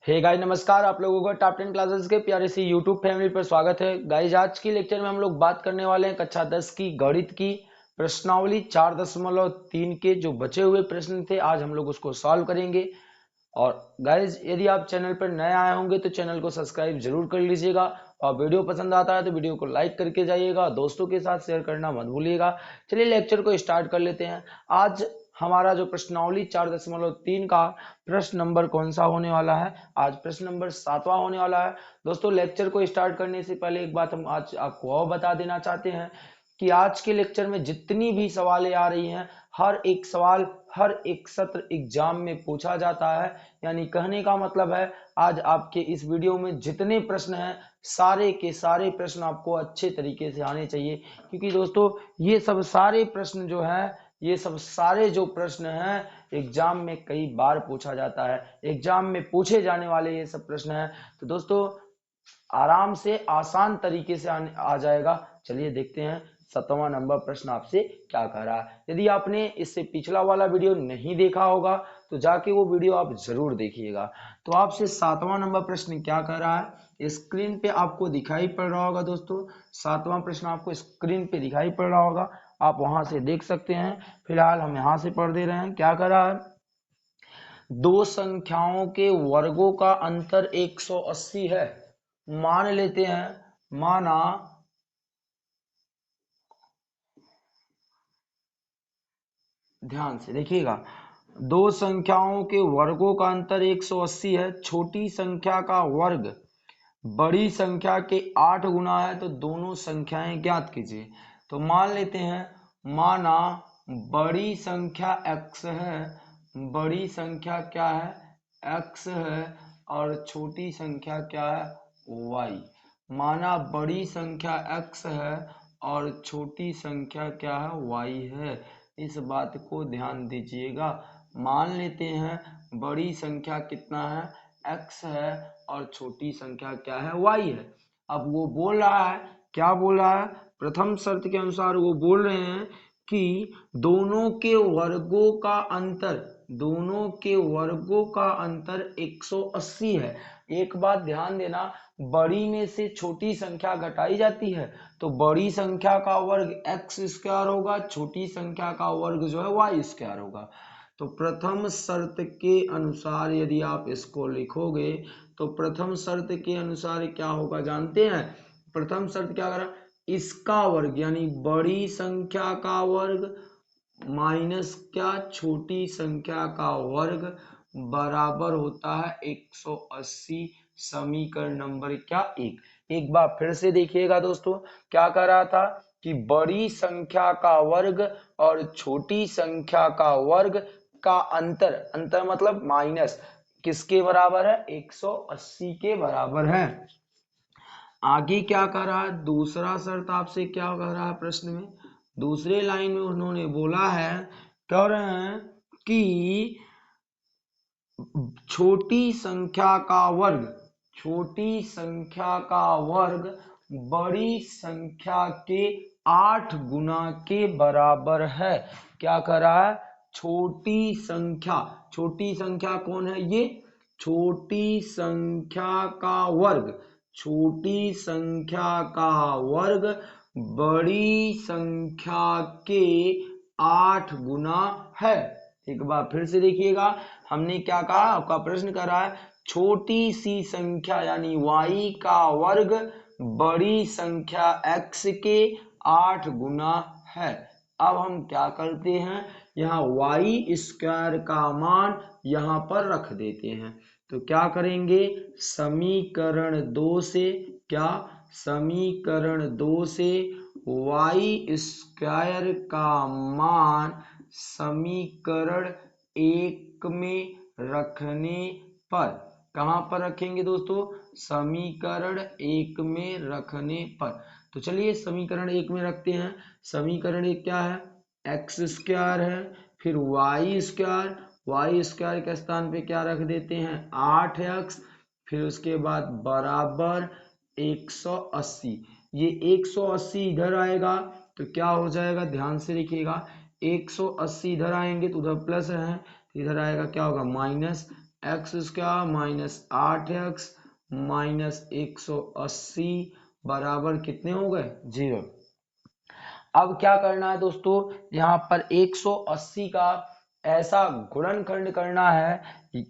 Hey guys नमस्कार, आप लोगों का टॉप 10 क्लासेस के प्यारे सी यूट्यूब फैमिली पर स्वागत है। गाइस आज की लेक्चर में हम लोग बात करने वाले हैं कक्षा 10 की गणित की प्रश्नावली 4.3 के जो बचे हुए प्रश्न थे, आज हम लोग उसको सॉल्व करेंगे। और गाइज यदि आप चैनल पर नए आए होंगे तो चैनल को सब्सक्राइब जरूर कर लीजिएगा और वीडियो पसंद आता है तो वीडियो को लाइक करके जाइएगा, दोस्तों के साथ शेयर करना मत भूलिएगा। चलिए लेक्चर को स्टार्ट कर लेते हैं। आज हमारा जो प्रश्नावली 4.3 का प्रश्न नंबर कौन सा होने वाला है? आज प्रश्न नंबर 7वां होने वाला है। दोस्तों लेक्चर को स्टार्ट करने से पहले एक बात हम आज आपको और बता देना चाहते हैं कि आज के लेक्चर में जितनी भी सवालें आ रही हैं, हर एक सवाल हर एक सत्र एग्जाम में पूछा जाता है। यानी कहने का मतलब है आज आपके इस वीडियो में जितने प्रश्न हैं सारे के सारे प्रश्न आपको अच्छे तरीके से आने चाहिए, क्योंकि दोस्तों ये सब सारे प्रश्न जो है, ये सब सारे जो प्रश्न हैं एग्जाम में कई बार पूछा जाता है, एग्जाम में पूछे जाने वाले ये सब प्रश्न हैं। तो दोस्तों आराम से आसान तरीके से आ जाएगा। चलिए देखते हैं 7वां नंबर प्रश्न आपसे क्या कह रहा है। यदि आपने इससे पिछला वाला वीडियो नहीं देखा होगा तो जाके वो वीडियो आप जरूर देखिएगा। तो आपसे 7वां नंबर प्रश्न क्या कह रहा है, स्क्रीन पे आपको दिखाई पड़ रहा होगा। दोस्तों 7वां प्रश्न आपको स्क्रीन पे दिखाई पड़ रहा होगा, आप वहां से देख सकते हैं। फिलहाल हम यहां से पढ़ दे रहे हैं। क्या कह रहा है, दो संख्याओं के वर्गों का अंतर 180 है। मान लेते हैं, माना ध्यान से देखिएगा, दो संख्याओं के वर्गों का अंतर 180 है। छोटी संख्या का वर्ग बड़ी संख्या के 8 गुना है, तो दोनों संख्याएं ज्ञात कीजिए। तो मान लेते हैं, माना बड़ी संख्या x है, बड़ी संख्या क्या है, x है, और छोटी संख्या क्या है, y। माना बड़ी संख्या x है और छोटी संख्या क्या है, y है। इस बात को ध्यान दीजिएगा। मान लेते हैं बड़ी संख्या कितना है, x है, और छोटी संख्या क्या है, y है। अब वो बोल रहा है, क्या बोल रहा है, प्रथम शर्त के अनुसार वो बोल रहे हैं कि दोनों के वर्गों का अंतर, दोनों के वर्गों का अंतर 180 है। एक बात ध्यान देना, बड़ी में से छोटी संख्या घटाई जाती है तो बड़ी संख्या का वर्ग x स्क्वायर होगा, छोटी संख्या का वर्ग जो है y स्क्वायर होगा। तो प्रथम शर्त के अनुसार यदि आप इसको लिखोगे तो प्रथम शर्त के अनुसार क्या होगा जानते हैं, प्रथम शर्त क्या करा, इसका वर्ग यानी बड़ी संख्या का वर्ग माइनस क्या, छोटी संख्या का वर्ग बराबर होता है 180। समीकरण नंबर क्या, एक बार फिर से देखिएगा दोस्तों, क्या कह रहा था कि बड़ी संख्या का वर्ग और छोटी संख्या का वर्ग का अंतर, अंतर मतलब माइनस, किसके बराबर है, 180 के बराबर है। आगे क्या कर रहा है, दूसरा शर्त आपसे क्या कर रहा है प्रश्न में, दूसरे लाइन में उन्होंने बोला है, कह रहे हैं कि छोटी संख्या का वर्ग, छोटी संख्या का वर्ग बड़ी संख्या के 8 गुना के बराबर है। क्या कर रहा है, छोटी संख्या कौन है, ये छोटी संख्या का वर्ग, छोटी संख्या का वर्ग बड़ी संख्या के 8 गुना है। एक बार फिर से देखिएगा, हमने क्या कहा, आपका प्रश्न कर रहा है छोटी सी संख्या यानी y का वर्ग बड़ी संख्या x के 8 गुना है। अब हम क्या करते हैं, यहाँ y स्क्वायर का मान यहाँ पर रख देते हैं। तो क्या करेंगे, समीकरण 2 से, क्या, समीकरण 2 से y स्क्वायर का मान समीकरण 1 में रखने पर, कहां पर रखेंगे दोस्तों, समीकरण 1 में रखने पर। तो चलिए समीकरण 1 में रखते हैं। समीकरण 1 क्या है, x स्क्वायर है, फिर y स्क्वायर, y स्क्वायर के स्थान पे क्या रख देते हैं, 8x, फिर उसके बाद बराबर 180। ये 180 इधर आएगा तो क्या हो जाएगा, ध्यान से देखिएगा, 180 इधर आएंगे तो उधर प्लस है, इधर आएगा क्या होगा, minus, x square minus 8x minus 180 बराबर कितने हो गए 0। अब क्या करना है दोस्तों, यहाँ पर 180 का ऐसा गुणनखंड करना है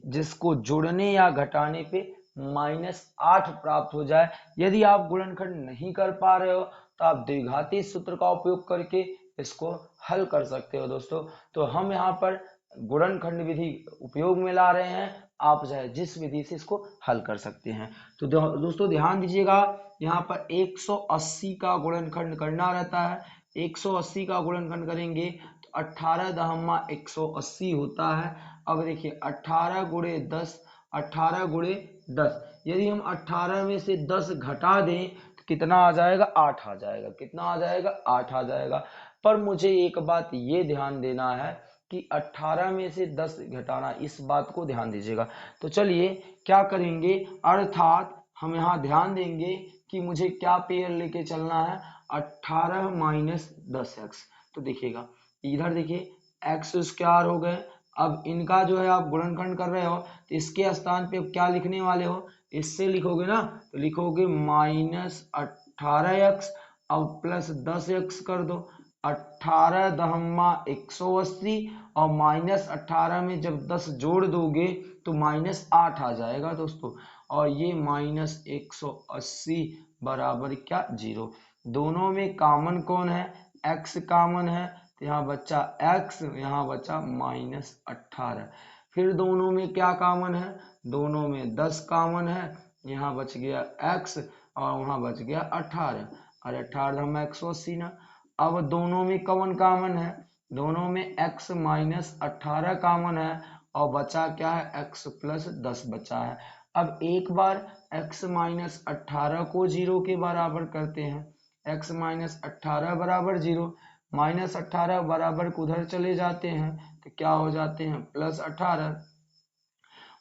जिसको जोड़ने या घटाने पे -8 प्राप्त हो जाए। यदि आप गुणनखंड नहीं कर पा रहे हो तो आप द्विघाती सूत्र का उपयोग करके इसको हल कर सकते हो दोस्तों। तो हम यहाँ पर गुणनखंड विधि उपयोग में ला रहे हैं, आप चाहे जिस विधि से इसको हल कर सकते हैं। तो दोस्तों ध्यान दीजिएगा, यहाँ पर 180 का गुणनखंड करना रहता है। 180 का गुणनखंड करेंगे तो 18 दहम्मा 180 होता है। अब देखिए 18 गुणे 10, 18 गुणे 10, यदि हम 18 में से 10 घटा दें तो कितना आ जाएगा 8 आ जाएगा। कितना आ जाएगा 8 आ जाएगा। पर मुझे एक बात ये ध्यान देना है कि 18 में से 10 घटाना, इस बात को ध्यान दीजिएगा। तो चलिए क्या करेंगे, अर्थात हम यहाँ ध्यान देंगे कि मुझे क्या पेयर लेके चलना है, 18 माइनस 10x। तो देखिएगा इधर देखिए एक्स स्क्वायर हो गए। अब इनका जो है आप गुणनखंड कर रहे हो तो इसके स्थान पे क्या लिखने वाले हो, इससे लिखोगे ना, तो लिखोगे -18x अब प्लस 10x कर दो। 18 दहम्मा 180 और -18 में जब 10 जोड़ दोगे तो -8 आ जाएगा दोस्तों। और ये -180 बराबर क्या 0। दोनों में कॉमन कौन है, x कॉमन है, तो यहाँ बच्चा x, यहाँ बचा -18। फिर दोनों में क्या कॉमन है, दोनों में 10 कॉमन है, यहाँ बच गया x और वहाँ बच गया 18। और 18 हम 180 ना। अब दोनों में कौन कॉमन है, दोनों में x माइनस 18 कॉमन है और बचा क्या है x प्लस 10 बचा है। अब एक बार x माइनस 18 को 0 के बराबर करते हैं, x माइनस 18 बराबर 0, माइनस 18 बराबर उधर चले जाते हैं तो क्या हो जाते हैं प्लस 18।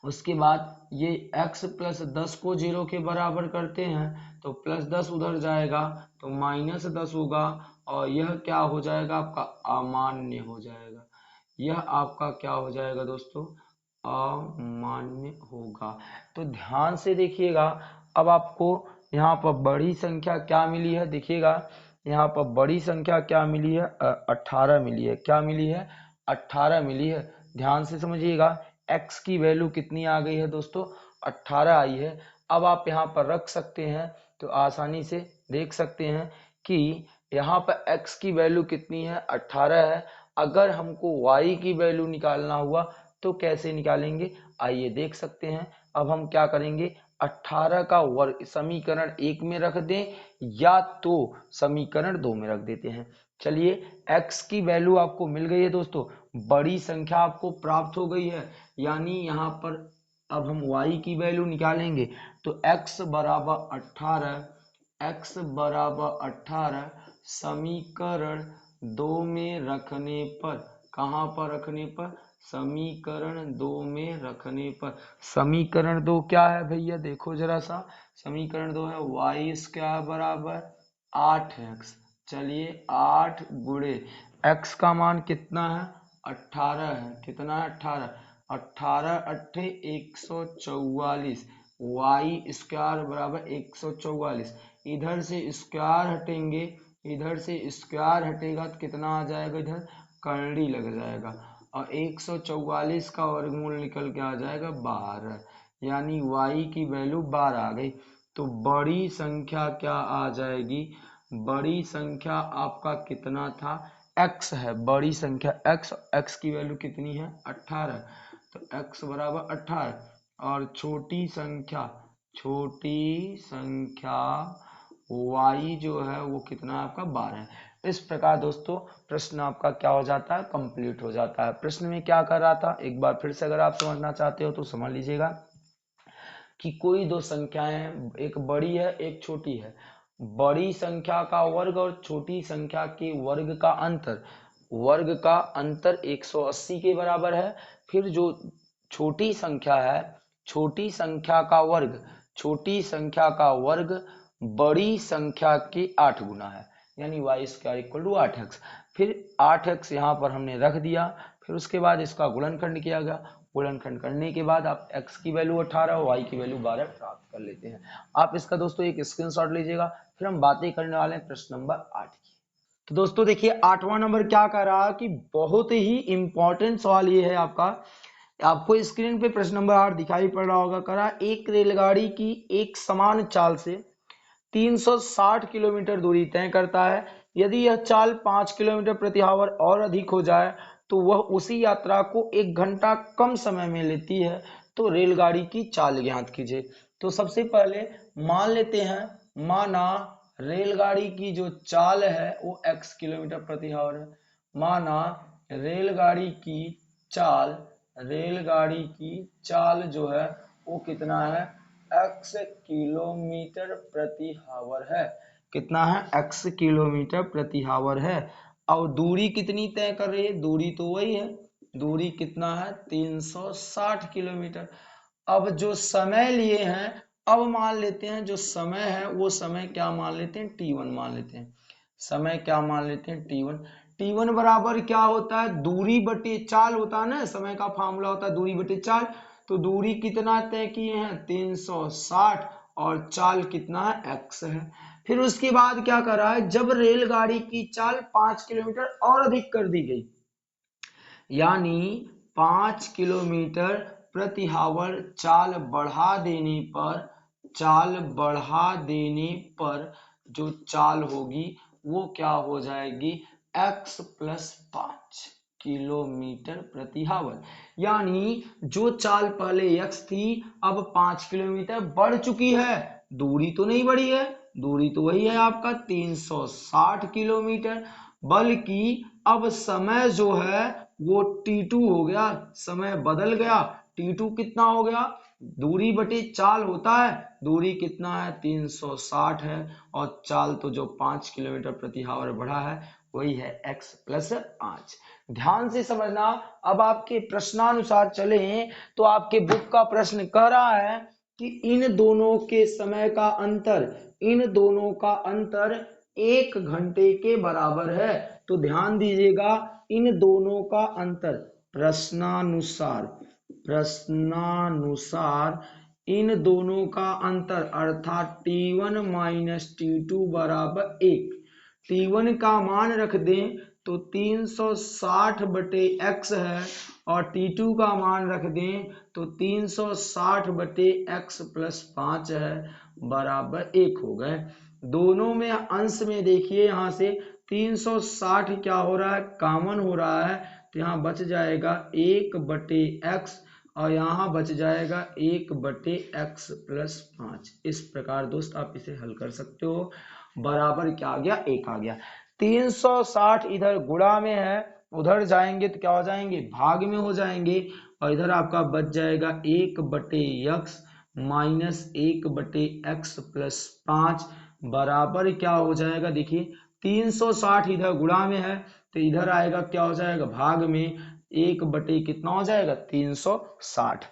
उसके बाद ये x प्लस 10 को 0 के बराबर करते हैं तो प्लस 10 उधर जाएगा तो माइनस 10 होगा और यह क्या हो जाएगा आपका अमान्य हो जाएगा। यह आपका क्या हो जाएगा दोस्तों, अमान्य होगा। तो ध्यान से देखिएगा, अब आपको यहाँ पर बड़ी संख्या क्या मिली है, देखिएगा यहाँ पर बड़ी संख्या क्या मिली है, 18 मिली है। क्या मिली है, 18 मिली है। ध्यान से समझिएगा, x की वैल्यू कितनी आ गई है दोस्तों, 18 आई है। अब आप यहाँ पर रख सकते हैं तो आसानी से देख सकते हैं कि यहाँ पर x की वैल्यू कितनी है, 18 है। अगर हमको y की वैल्यू निकालना हुआ तो कैसे निकालेंगे, आइए देख सकते हैं। अब हम क्या करेंगे, 18 का वर्ग समीकरण 1 में रख दें या तो समीकरण 2 में रख देते हैं। चलिए x की वैल्यू आपको मिल गई है दोस्तों, बड़ी संख्या आपको प्राप्त हो गई है। यानी यहाँ पर अब हम y की वैल्यू निकालेंगे तो x बराबर 18, x बराबर 18 समीकरण 2 में रखने पर, कहाँ पर रखने पर, समीकरण 2 में रखने पर। समीकरण 2 क्या है भैया, देखो जरा सा, समीकरण 2 है वाई स्क्वायर बराबर 8x। चलिए 8 गुणे x का मान कितना है, 18 है। कितना है 18, 18 अट्ठे 144, वाई स्क्वायर बराबर 144। इधर से स्क्वायर हटेंगे, इधर से स्क्वायर हटेगा तो कितना आ जाएगा, इधर करड़ी लग जाएगा और 144 का वर्गमूल निकल के आ जाएगा 12, यानी y की वैल्यू 12 आ गई। तो बड़ी संख्या क्या आ जाएगी, बड़ी संख्या आपका कितना था, x है। बड़ी संख्या x, x की वैल्यू कितनी है 18, तो x बराबर 18। और छोटी संख्या, छोटी संख्या y जो है वो कितना है आपका 12 है। इस प्रकार दोस्तों प्रश्न आपका क्या हो जाता है, कंप्लीट हो जाता है। प्रश्न में क्या कर रहा था, एक बार फिर से अगर आप समझना चाहते हो तो समझ लीजिएगा कि कोई दो संख्याएं, एक बड़ी है एक छोटी है। बड़ी संख्या का वर्ग और छोटी संख्या के वर्ग का अंतर, वर्ग का अंतर 180 के बराबर है। फिर जो छोटी संख्या है, छोटी संख्या का वर्ग, छोटी संख्या का वर्ग बड़ी संख्या के 8 गुना है, यानी Y square equal to 8x। फिर 8x यहाँ पर हमने रख दिया, फिर उसके बाद इसका गुणनखंड किया गया, गुणनखंड करने के बाद आप x की वैल्यू 18 और y की वैल्यू 12 प्राप्त कर लेते हैं। आप इसका दोस्तों एक स्क्रीनशॉट लीजिएगा। फिर हम बातें करने वाले हैं प्रश्न नंबर 8 की। तो दोस्तों देखिए 8वां नंबर क्या कर रहा कि बहुत ही इंपॉर्टेंट सवाल ये है आपका, आपको स्क्रीन पे प्रश्न नंबर 8 दिखाई पड़ रहा होगा। करा एक रेलगाड़ी की एक समान चाल से 360 किलोमीटर दूरी तय करता है। यदि यह चाल 5 किलोमीटर प्रति आवर और अधिक हो जाए तो वह उसी यात्रा को 1 घंटा कम समय में लेती है। तो रेलगाड़ी की चाल ज्ञात कीजिए। तो सबसे पहले मान लेते हैं, माना रेलगाड़ी की जो चाल है वो x किलोमीटर प्रति आवर है। माना रेलगाड़ी की चाल, रेलगाड़ी की चाल जो है वो कितना है, x किलोमीटर प्रति आवर है। कितना है, x किलोमीटर प्रति आवर है। और दूरी कितनी तय कर रही है, दूरी तो वही है, दूरी कितना है 360 किलोमीटर। अब जो समय लिए हैं, अब मान लेते हैं जो समय है वो समय क्या मान लेते हैं, t1 मान लेते हैं। समय क्या मान लेते हैं, t1। t1 बराबर क्या होता है, दूरी बटे चाल होता है ना, समय का फॉर्मूला होता है दूरी बटे चाल। तो दूरी कितना तय किए हैं 360 और चाल कितना है x है। फिर उसके बाद क्या करा है, जब रेलगाड़ी की चाल 5 किलोमीटर और अधिक कर दी गई, यानी 5 किलोमीटर प्रति आवर चाल बढ़ा देने पर, चाल बढ़ा देने पर जो चाल होगी वो क्या हो जाएगी, x प्लस 5 किलोमीटर प्रति आवर। यानी जो चाल पहले x थी अब 5 किलोमीटर बढ़ चुकी है, दूरी तो नहीं बढ़ी है, दूरी तो वही है आपका 360 किलोमीटर, बल्कि अब समय जो है वो t2 हो गया, समय बदल गया। t2 कितना हो गया, दूरी बटे चाल होता है, दूरी कितना है 360 है, और चाल तो जो 5 किलोमीटर प्रति आवर बढ़ा है वही है x प्लस 5। ध्यान से समझना। अब आपके प्रश्नानुसार चले तो आपके बुक का प्रश्न कह रहा है कि इन दोनों के समय का अंतर, इन दोनों का अंतर 1 घंटे के बराबर है। तो ध्यान दीजिएगा, इन दोनों का अंतर प्रश्नानुसार, प्रश्नानुसार इन दोनों का अंतर अर्थात t1 माइनस t2 बराबर 1। t1 का मान रख दें तो 360 बटे x है, और t2 का मान रख दें तो 360 बटे x प्लस 5 है, बराबर 1 हो गए। दोनों में अंश में देखिए यहाँ से 360 क्या हो रहा है, कॉमन हो रहा है, तो यहाँ बच जाएगा 1 बटे x, और यहाँ बच जाएगा 1 बटे x प्लस 5। इस प्रकार दोस्त आप इसे हल कर सकते हो। बराबर क्या आ गया, 1 आ गया। 360 इधर गुणा में है, उधर जाएंगे तो क्या हो जाएंगे, भाग में हो जाएंगे, और इधर आपका बच जाएगा 1 बटे x माइनस 1 बटे x प्लस 5 बराबर क्या हो जाएगा, देखिए 360 इधर गुणा में है तो इधर आएगा क्या हो जाएगा, भाग में 1 बटे कितना हो जाएगा 360।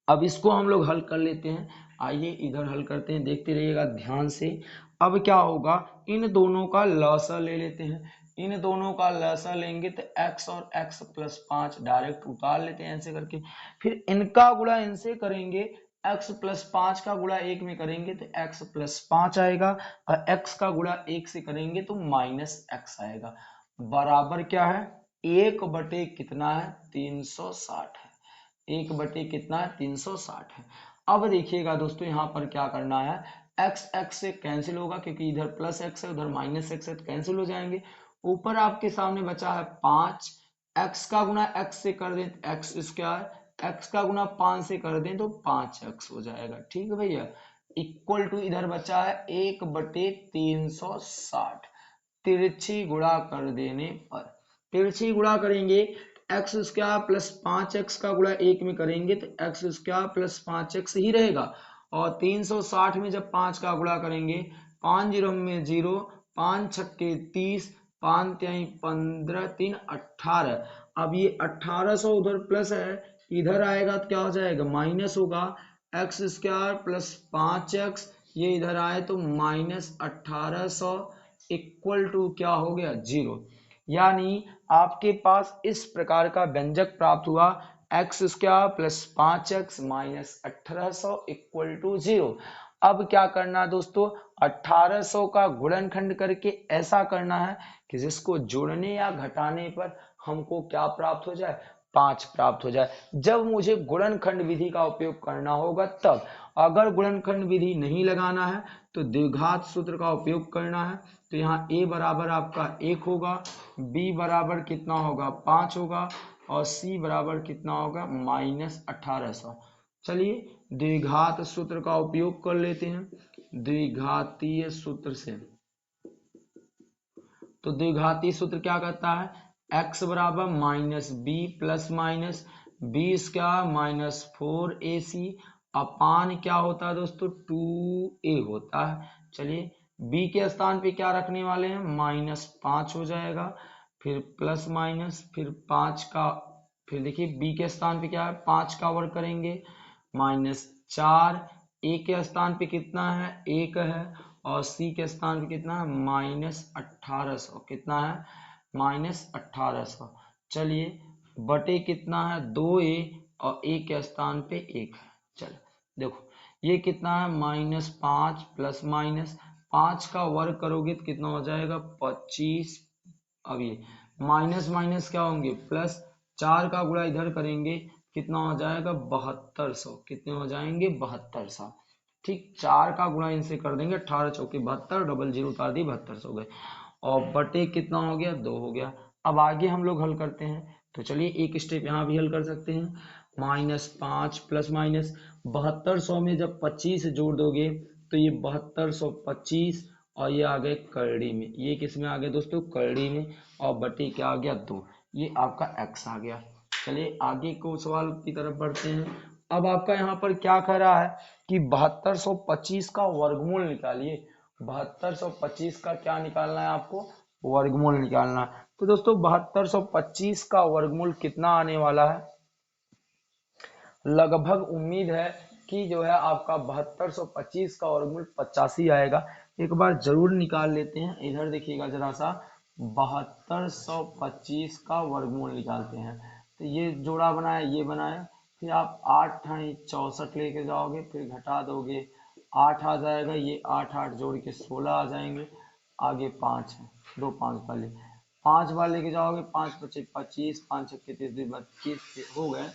अब इसको हम लोग हल कर लेते हैं। आइए इधर हल करते हैं, देखते रहिएगा ध्यान से। अब क्या होगा, इन दोनों का लसा ले लेते हैं। इन दोनों का लसा लेंगे तो x और x प्लस 5 डायरेक्ट उतार लेते हैं ऐसे करके। फिर इनका गुणा इनसे करेंगे, x प्लस 5 का गुणा 1 में करेंगे तो x प्लस 5 आएगा, और x का गुणा 1 से करेंगे तो माइनस x आएगा। बराबर क्या है, 1 बटे कितना है 360 है, 1 बटे कितना है 360 है। अब देखिएगा दोस्तों यहाँ पर क्या करना है, x x से कैंसिल होगा क्योंकि इधर प्लस x है उधर माइनस x है, तो कैंसिल हो जाएंगे। ऊपर आपके सामने बचा है 5, x का गुना x से कर दें तो x स्क्वायर, x का गुना 5 से कर दें तो 5x हो जाएगा। ठीक है भैया, इक्वल टू इधर बचा है 1 बटे 360, तिरछी गुणा कर देने पर, तिरछी गुणा करेंगे एक्स स्क्वायर प्लस 5x का गुणा 1 में करेंगे तो एक्स स्क्वायर प्लस 5x ही रहेगा, और 360 में जब 5 का गुणा करेंगे, 5 जीरो में 0, 5 छक्के 30, 5 तिहाई 15, 3 18। अब ये 1800 उधर प्लस है, इधर आएगा तो क्या हो जाएगा माइनस होगा, एक्स स्क्वायर प्लस 5x, ये इधर आए तो माइनस 1800 इक्वल टू क्या हो गया 0। यानी आपके पास इस प्रकार का व्यंजक प्राप्त हुआ x square plus 5x minus 1800 equal to 0। अब क्या करना है दोस्तों, 1800 का गुणनखंड करके ऐसा करना है कि जिसको जोड़ने या घटाने पर हमको क्या प्राप्त हो जाए, 5 प्राप्त हो जाए। जब मुझे गुणनखंड विधि का उपयोग करना होगा तब, अगर गुणनखंड विधि नहीं लगाना है तो द्विघात सूत्र का उपयोग करना है। तो यहाँ a बराबर आपका 1 होगा, b बराबर कितना होगा 5 होगा, और c बराबर कितना होगा माइनस 1800। चलिए द्विघात सूत्र का उपयोग कर लेते हैं, द्विघातीय सूत्र से। तो द्विघाती सूत्र क्या कहता है, x बराबर minus b plus minus b square minus 4ac upon क्या होता है दोस्तों 2a होता है। चलिए b के स्थान पे क्या रखने वाले हैं, -5 हो जाएगा, फिर प्लस माइनस, फिर 5 का, फिर देखिए b के स्थान पे क्या है 5 का वर्ग करेंगे, -4, a के स्थान पे कितना है 1 है, और c के स्थान पे कितना है -1800, कितना है -1800। चलिए बटे कितना है 2a, और a के स्थान पे 1 है। चलो देखो ये कितना है -5 प्लस माइनस 5 का वर्ग करोगे तो कितना हो जाएगा 25। अब ये माइनस माइनस क्या होंगे प्लस, 4 का गुणा इधर करेंगे कितना हो जाएगा 7200, कितने हो जाएंगे 7200। ठीक, 4 का गुणा इनसे कर देंगे, 18 चौके 72, डबल जीरो उतार दी 7200 हो गए, और बटे कितना हो गया 2 हो गया। अब आगे हम लोग हल करते हैं, तो चलिए एक स्टेप यहाँ भी हल कर सकते हैं, -5 प्लस माइनस 7200 में जब 25 जोड़ दोगे तो ये 7225, और ये आ गए करड़ी में, ये किस में आ गए दोस्तों करड़ी में, और बटे क्या आ गया 2, ये आपका x आ गया। चलिए आगे को सवाल की तरफ बढ़ते हैं। अब आपका यहाँ पर क्या कह रहा है कि 7225 का वर्गमूल निकालिए। 7225 का क्या निकालना है आपको, वर्गमूल निकालना है। तो दोस्तों 7225 का वर्गमूल कितना आने वाला है, लगभग उम्मीद है कि जो है आपका 7225 का वर्गमूल 85 आएगा। एक बार जरूर निकाल लेते हैं, इधर देखिएगा जरा सा, 7225 का वर्गमूल निकालते हैं। तो ये जोड़ा बनाए, ये बनाए, फिर आप 8 64 लेके जाओगे, फिर घटा दोगे 8 आ जाएगा, ये 8 8 जोड़ के 16 आ जाएंगे, आगे 5 है, 2 5 वाले 5 बार लेके जाओगे, 5 बचे 25, 5 छक्के 30 32 हो गए।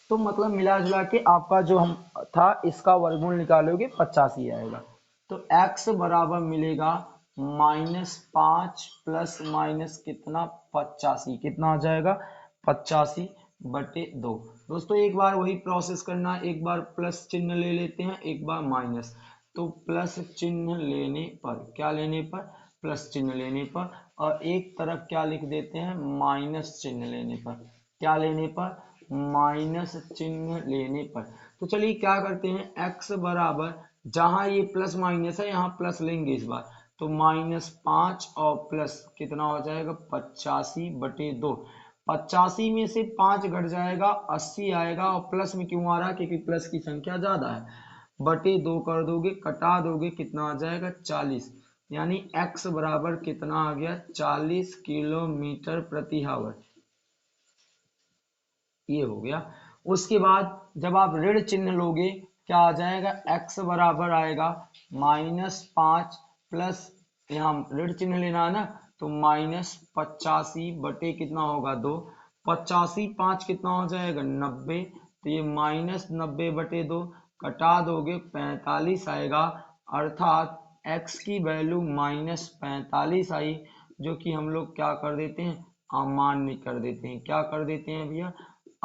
तो मतलब मिला जुला के आपका जो हम था इसका वर्गमूल निकालोगे 85 आएगा। तो x बराबर मिलेगा -5 प्लस माइनस कितना 85, कितना आ जाएगा 85 बटे 2। दोस्तों एक बार वही प्रोसेस करना, एक बार प्लस चिन्ह ले लेते हैं, एक बार माइनस। तो प्लस चिन्ह लेने पर, क्या लेने पर, प्लस चिन्ह लेने पर, और एक तरफ क्या लिख देते हैं माइनस चिन्ह लेने पर, क्या लेने पर, माइनस चिन्ह लेने पर। तो चलिए क्या करते हैं, x बराबर, जहां ये प्लस माइनस है यहाँ प्लस लेंगे इस बार, तो -5 और प्लस कितना हो जाएगा 85 बटे 2। 85 में से 5 घट जाएगा 80 आएगा, और प्लस में क्यों आ रहा है क्योंकि प्लस की संख्या ज्यादा है, बटे 2 कर दोगे, कटा दोगे, कितना आ जाएगा 40, यानी x बराबर कितना आ गया 40 किलोमीटर प्रति आवर, ये हो गया। उसके बाद जब आप ऋण चिन्ह लोगे क्या आ जाएगा, x बराबर आएगा -5 प्लस, यहाँ ऋण चिन्ह लेना है ना, तो -85 बटे कितना होगा 2, 85 5 कितना हो जाएगा 90, तो ये -90 बटे 2, कटा दोगे 45 आएगा, अर्थात x की वैल्यू -45 आई, जो कि हम लोग क्या कर देते हैं अमान्य कर देते हैं, क्या कर देते हैं भैया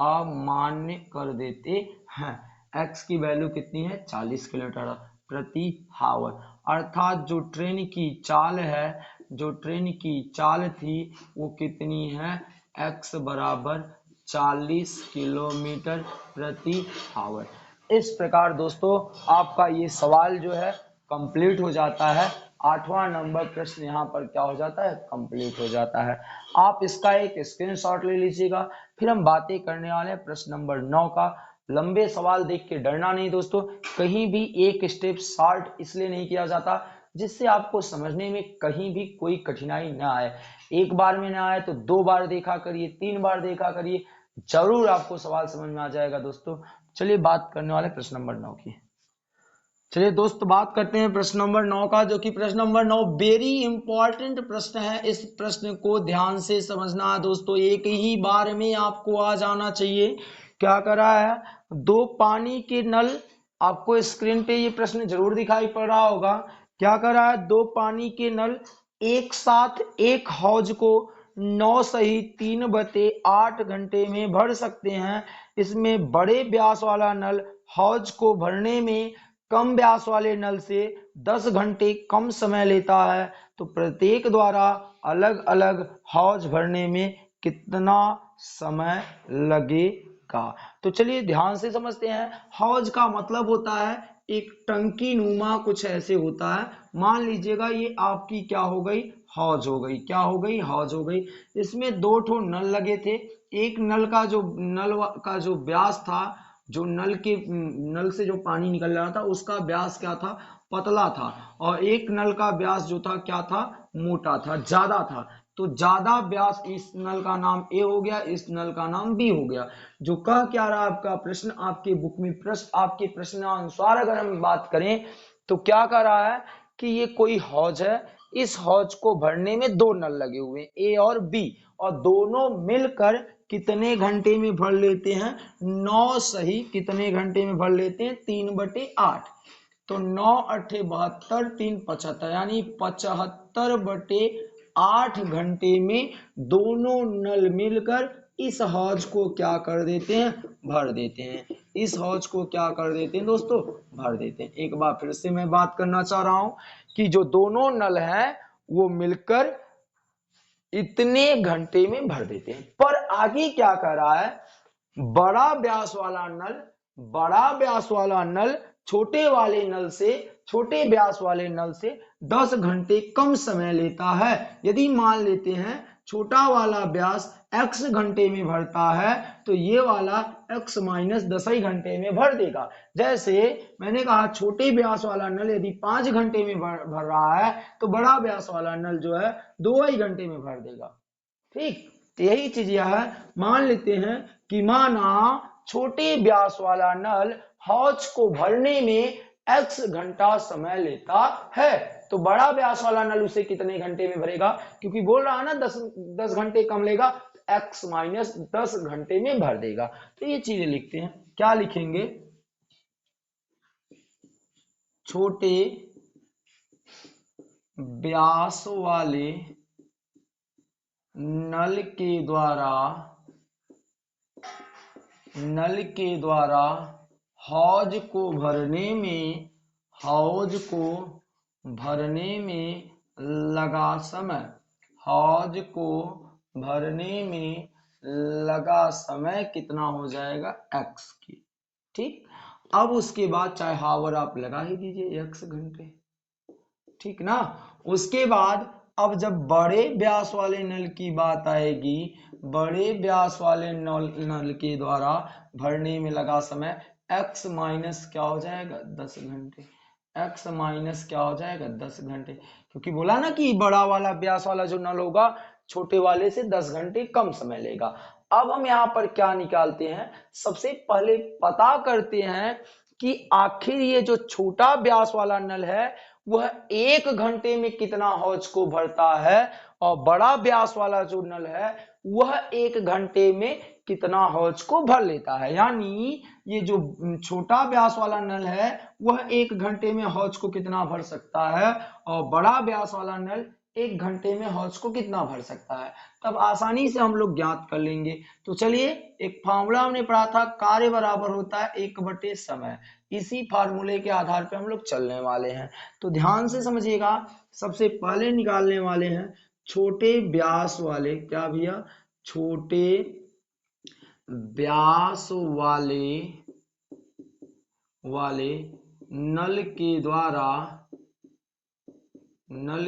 अमान्य कर देते हैं। x की वैल्यू कितनी है 40 किलोमीटर प्रति आवर, अर्थात जो ट्रेन की चाल है, जो ट्रेन की चाल थी वो कितनी है x बराबर 40 किलोमीटर प्रति आवर। इस प्रकार दोस्तों आपका ये सवाल जो है कंप्लीट हो जाता है, 8वां नंबर प्रश्न यहाँ पर क्या हो जाता है कंप्लीट हो जाता है। आप इसका एक स्क्रीनशॉट ले लीजिएगा। फिर हम बातें करने वाले हैं प्रश्न नंबर 9 का। लंबे सवाल देख के डरना नहीं दोस्तों, कहीं भी एक स्टेप शॉर्ट इसलिए नहीं किया जाता जिससे आपको समझने में कहीं भी कोई कठिनाई ना आए। एक बार में ना आए तो 2 बार देखा करिए, 3 बार देखा करिए, जरूर आपको सवाल समझ में आ जाएगा दोस्तों। चलिए बात करने वाले प्रश्न नंबर 9 की। चलिए दोस्त बात करते हैं प्रश्न नंबर 9 का, जो कि प्रश्न नंबर 9 वेरी इंपॉर्टेंट प्रश्न है। इस प्रश्न को ध्यान से समझना है दोस्तों, एक ही बार में आपको आ जाना चाहिए। क्या करा है, दो पानी के नल, आपको स्क्रीन पे ये प्रश्न जरूर दिखाई पड़ रहा होगा। क्या करा है, दो पानी के नल एक साथ एक हौज को 9 सही 3/8 घंटे में भर सकते हैं। इसमें बड़े व्यास वाला नल हौज को भरने में कम व्यास वाले नल से 10 घंटे कम समय लेता है। तो प्रत्येक द्वारा अलग अलग हौज भरने में कितना समय लगेगा। तो चलिए ध्यान से समझते हैं। हौज का मतलब होता है एक टंकी नुमा, कुछ ऐसे होता है। मान लीजिएगा ये आपकी क्या हो गई, हौज हो गई। क्या हो गई, हौज हो गई। इसमें दो ठो नल लगे थे। एक नल का जो व्यास था, जो नल से जो पानी निकल रहा था उसका व्यास क्या था, पतला था। और एक नल का व्यास जो था क्या था, मोटा था, ज्यादा था। तो ज्यादा व्यास इस नल का नाम ए हो गया, इस नल का नाम बी हो गया। जो कह क्या रहा आपका प्रश्न, आपके बुक में प्रश्न, आपके प्रश्नानुसार अगर हम बात करें तो क्या कह रहा है कि ये कोई हौज है। इस हौज को भरने में दो नल लगे हुए हैं, ए और बी, और दोनों मिलकर कितने घंटे में भर लेते हैं, 9 सही कितने घंटे में भर लेते हैं, 3/8। तो 9 अट्ठे 72, 3 75, यानी 75/8 घंटे में दोनों नल मिलकर इस हौज को क्या कर देते हैं, भर देते हैं। इस हौज को क्या कर देते हैं दोस्तों, भर देते हैं। एक बार फिर से मैं बात करना चाह रहा हूं कि जो दोनों नल हैं वो मिलकर इतने घंटे में भर देते हैं। पर आगे क्या कर रहा है, बड़ा व्यास वाला नल छोटे व्यास वाले नल से 10 घंटे कम समय लेता है। यदि मान लेते हैं छोटा वाला व्यास x घंटे में भरता है तो ये वाला x - 10 ही घंटे में भर देगा। जैसे मैंने कहा छोटे व्यास वाला नल यदि 5 घंटे में भर रहा है तो बड़ा व्यास वाला नल जो है 2 ही घंटे में भर देगा। ठीक, तो यही चीज यह है। मान लेते हैं कि माना छोटे व्यास वाला नल हौज को भरने में x घंटा समय लेता है, तो बड़ा व्यास वाला नल उसे कितने घंटे में भरेगा, क्योंकि बोल रहा है ना 10 घंटे कम लेगा, x - 10 घंटे में भर देगा। तो ये चीजें लिखते हैं, क्या लिखेंगे, छोटे व्यास वाले नल के द्वारा हौज को भरने में लगा समय कितना हो जाएगा, x की। ठीक, अब उसके बाद चाहे हावर आप लगा ही दीजिए x घंटे, ठीक ना। उसके बाद अब जब बड़े व्यास वाले नल की बात आएगी, बड़े व्यास वाले नल के द्वारा भरने में लगा समय x माइनस क्या हो जाएगा, 10 घंटे। x माइनस क्या हो जाएगा, 10 घंटे, क्योंकि बोला ना कि बड़ा वाला व्यास वाला जो नल होगा छोटे वाले से 10 घंटे कम समय लेगा। अब हम यहाँ पर क्या निकालते हैं, सबसे पहले पता करते हैं कि आखिर ये जो छोटा व्यास वाला नल है वह 1 घंटे में कितना हौज को भरता है, और बड़ा व्यास वाला जो नल है वह 1 घंटे में कितना हौज को भर लेता है। यानी ये जो छोटा व्यास वाला नल है वह 1 घंटे में हौज को कितना भर सकता है, और बड़ा व्यास वाला नल 1 घंटे में हौज को कितना भर सकता है। तब आसानी से हम लोग ज्ञात कर लेंगे। तो चलिए, एक फॉर्मूला हमने पढ़ा था, कार्य बराबर होता है 1/समय। इसी फार्मूले के आधार पे हम लोग चलने वाले हैं। तो ध्यान से समझिएगा, सबसे पहले निकालने वाले हैं छोटे व्यास वाले, क्या भैया, छोटे व्यास वाले नल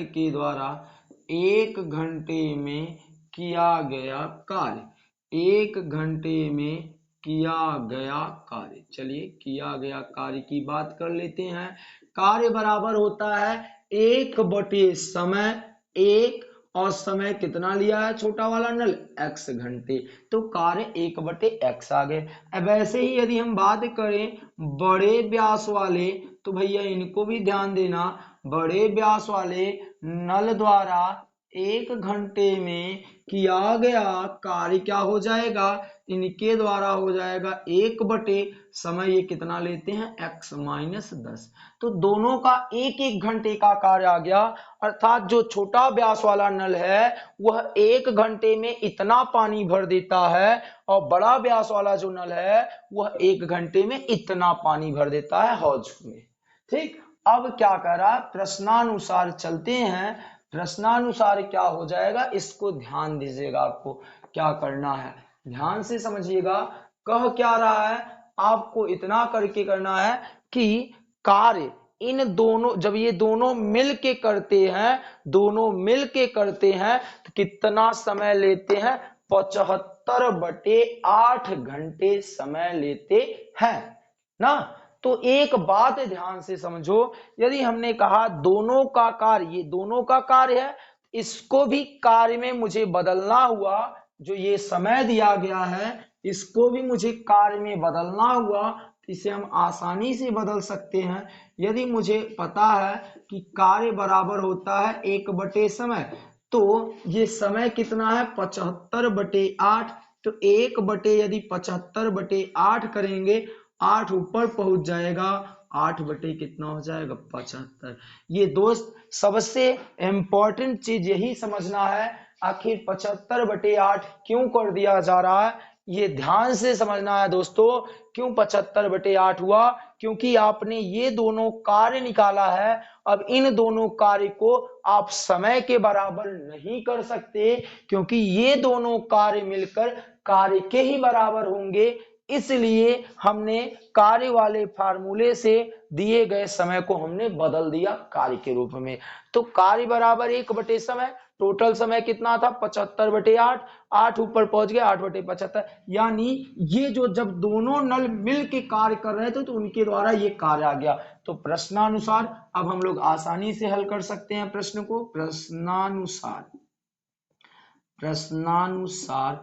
के द्वारा 1 घंटे में किया गया कार्य, 1 घंटे में किया गया कार्य। चलिए किया गया कार्य की बात कर लेते हैं। कार्य बराबर होता है 1/समय 1, और समय कितना लिया है छोटा वाला नल, x घंटे, तो कार्य 1/x आ गए। अब ऐसे ही यदि हम बात करें बड़े व्यास वाले, तो भैया इनको भी ध्यान देना, बड़े व्यास वाले नल द्वारा 1 घंटे में किया गया कार्य क्या हो जाएगा, इनके द्वारा हो जाएगा 1/, समय ये कितना लेते हैं x - 10, तो दोनों का 1-1 घंटे का कार्य आ गया। अर्थात जो छोटा व्यास वाला नल है वह 1 घंटे में इतना पानी भर देता है और बड़ा व्यास वाला जो नल है वह 1 घंटे में इतना पानी भर देता है हौज में। ठीक, अब क्या कर रहा है, प्रश्नानुसार चलते हैं, प्रश्नानुसार क्या हो जाएगा, इसको ध्यान दीजिएगा, आपको क्या करना है ध्यान से समझिएगा। कह क्या रहा है, आपको इतना करके करना है कि कार्य इन दोनों, जब ये दोनों मिल के करते हैं, दोनों मिल के करते हैं तो कितना समय लेते हैं, 75/8 घंटे समय लेते हैं ना। तो एक बात ध्यान से समझो, यदि हमने कहा दोनों का कार्य, ये दोनों का कार्य है, इसको भी कार्य में मुझे बदलना हुआ, जो ये समय दिया गया है इसको भी मुझे कार्य में बदलना हुआ, इसे हम आसानी से बदल सकते हैं। यदि मुझे पता है कि कार्य बराबर होता है 1/, समय, तो ये समय कितना है 75/8, तो 1/, यदि 75/8 करेंगे, 8 ऊपर पहुंच जाएगा, 8/, कितना हो जाएगा 75। ये दोस्त सबसे इंपॉर्टेंट चीज यही समझना है, आखिर 75/8 क्यों कर दिया जा रहा है, ये ध्यान से समझना है दोस्तों। क्यों 75/8 हुआ, क्योंकि आपने ये दोनों कार्य निकाला है। अब इन दोनों कार्य को आप समय के बराबर नहीं कर सकते, क्योंकि ये दोनों कार्य मिलकर कार्य के ही बराबर होंगे, इसलिए हमने कार्य वाले फार्मूले से दिए गए समय को हमने बदल दिया कार्य के रूप में। तो कार्य बराबर 1/, समय, टोटल समय कितना था 75/8, 8 ऊपर पहुंच गया 8/75, यानी ये जो जब दोनों नल मिल के कार्य कर रहे थे तो उनके द्वारा ये कार्य आ गया। तो प्रश्नानुसार अब हम लोग आसानी से हल कर सकते हैं प्रश्न को। प्रश्नानुसार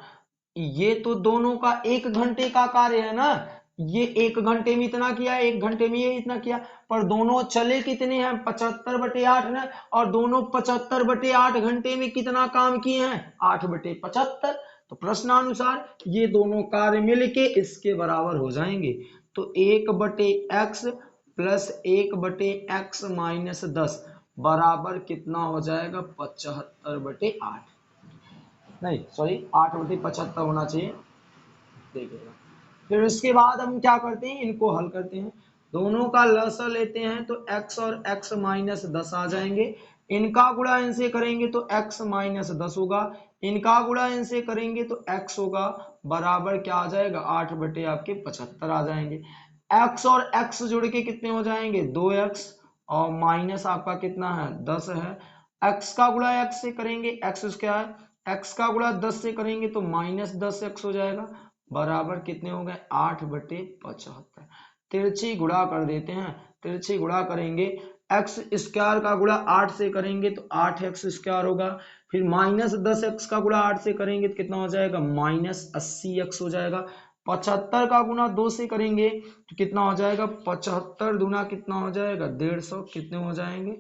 ये तो दोनों का 1 घंटे का कार्य है ना, ये 1 घंटे में इतना किया, 1 घंटे में ये इतना किया, पर दोनों चले कितने हैं 75/8 ने, और दोनों 75/8 घंटे में कितना काम किए हैं 8/75। तो प्रश्नानुसार ये दोनों कार्य मिलके इसके बराबर हो जाएंगे, तो 1/x प्लस 1/x - 10 बराबर कितना हो जाएगा 75/8, नहीं सॉरी 8/75 होना चाहिए, देखिएगा। फिर उसके बाद हम क्या करते हैं, इनको हल करते हैं, दोनों का लसा लेते हैं तो x और x - 10 आ जाएंगे, इनका गुणा इनसे करेंगे तो x - 10 होगा, इनका गुणा इनसे करेंगे तो x होगा, बराबर क्या आ जाएगा 8/75 आ जाएंगे। x और x जुड़ के कितने हो जाएंगे 2x, और माइनस आपका कितना है 10 है, x का गुणा x से करेंगे x क्या है, x का गुणा 10 से करेंगे तो -10x हो जाएगा, बराबर कितने हो गए 8/75। तिरछी गुणा कर देते हैं, तिरछी गुणा करेंगे, x स्क्वायर का गुणा 8 से करेंगे तो 8x स्क्वायर होगा, फिर -10x का गुणा 8 से करेंगे तो कितना हो जाएगा -80x हो जाएगा, 75 का गुणा 2 से करेंगे तो कितना हो जाएगा 75 दूना कितना हो जाएगा 150, कितने हो जाएंगे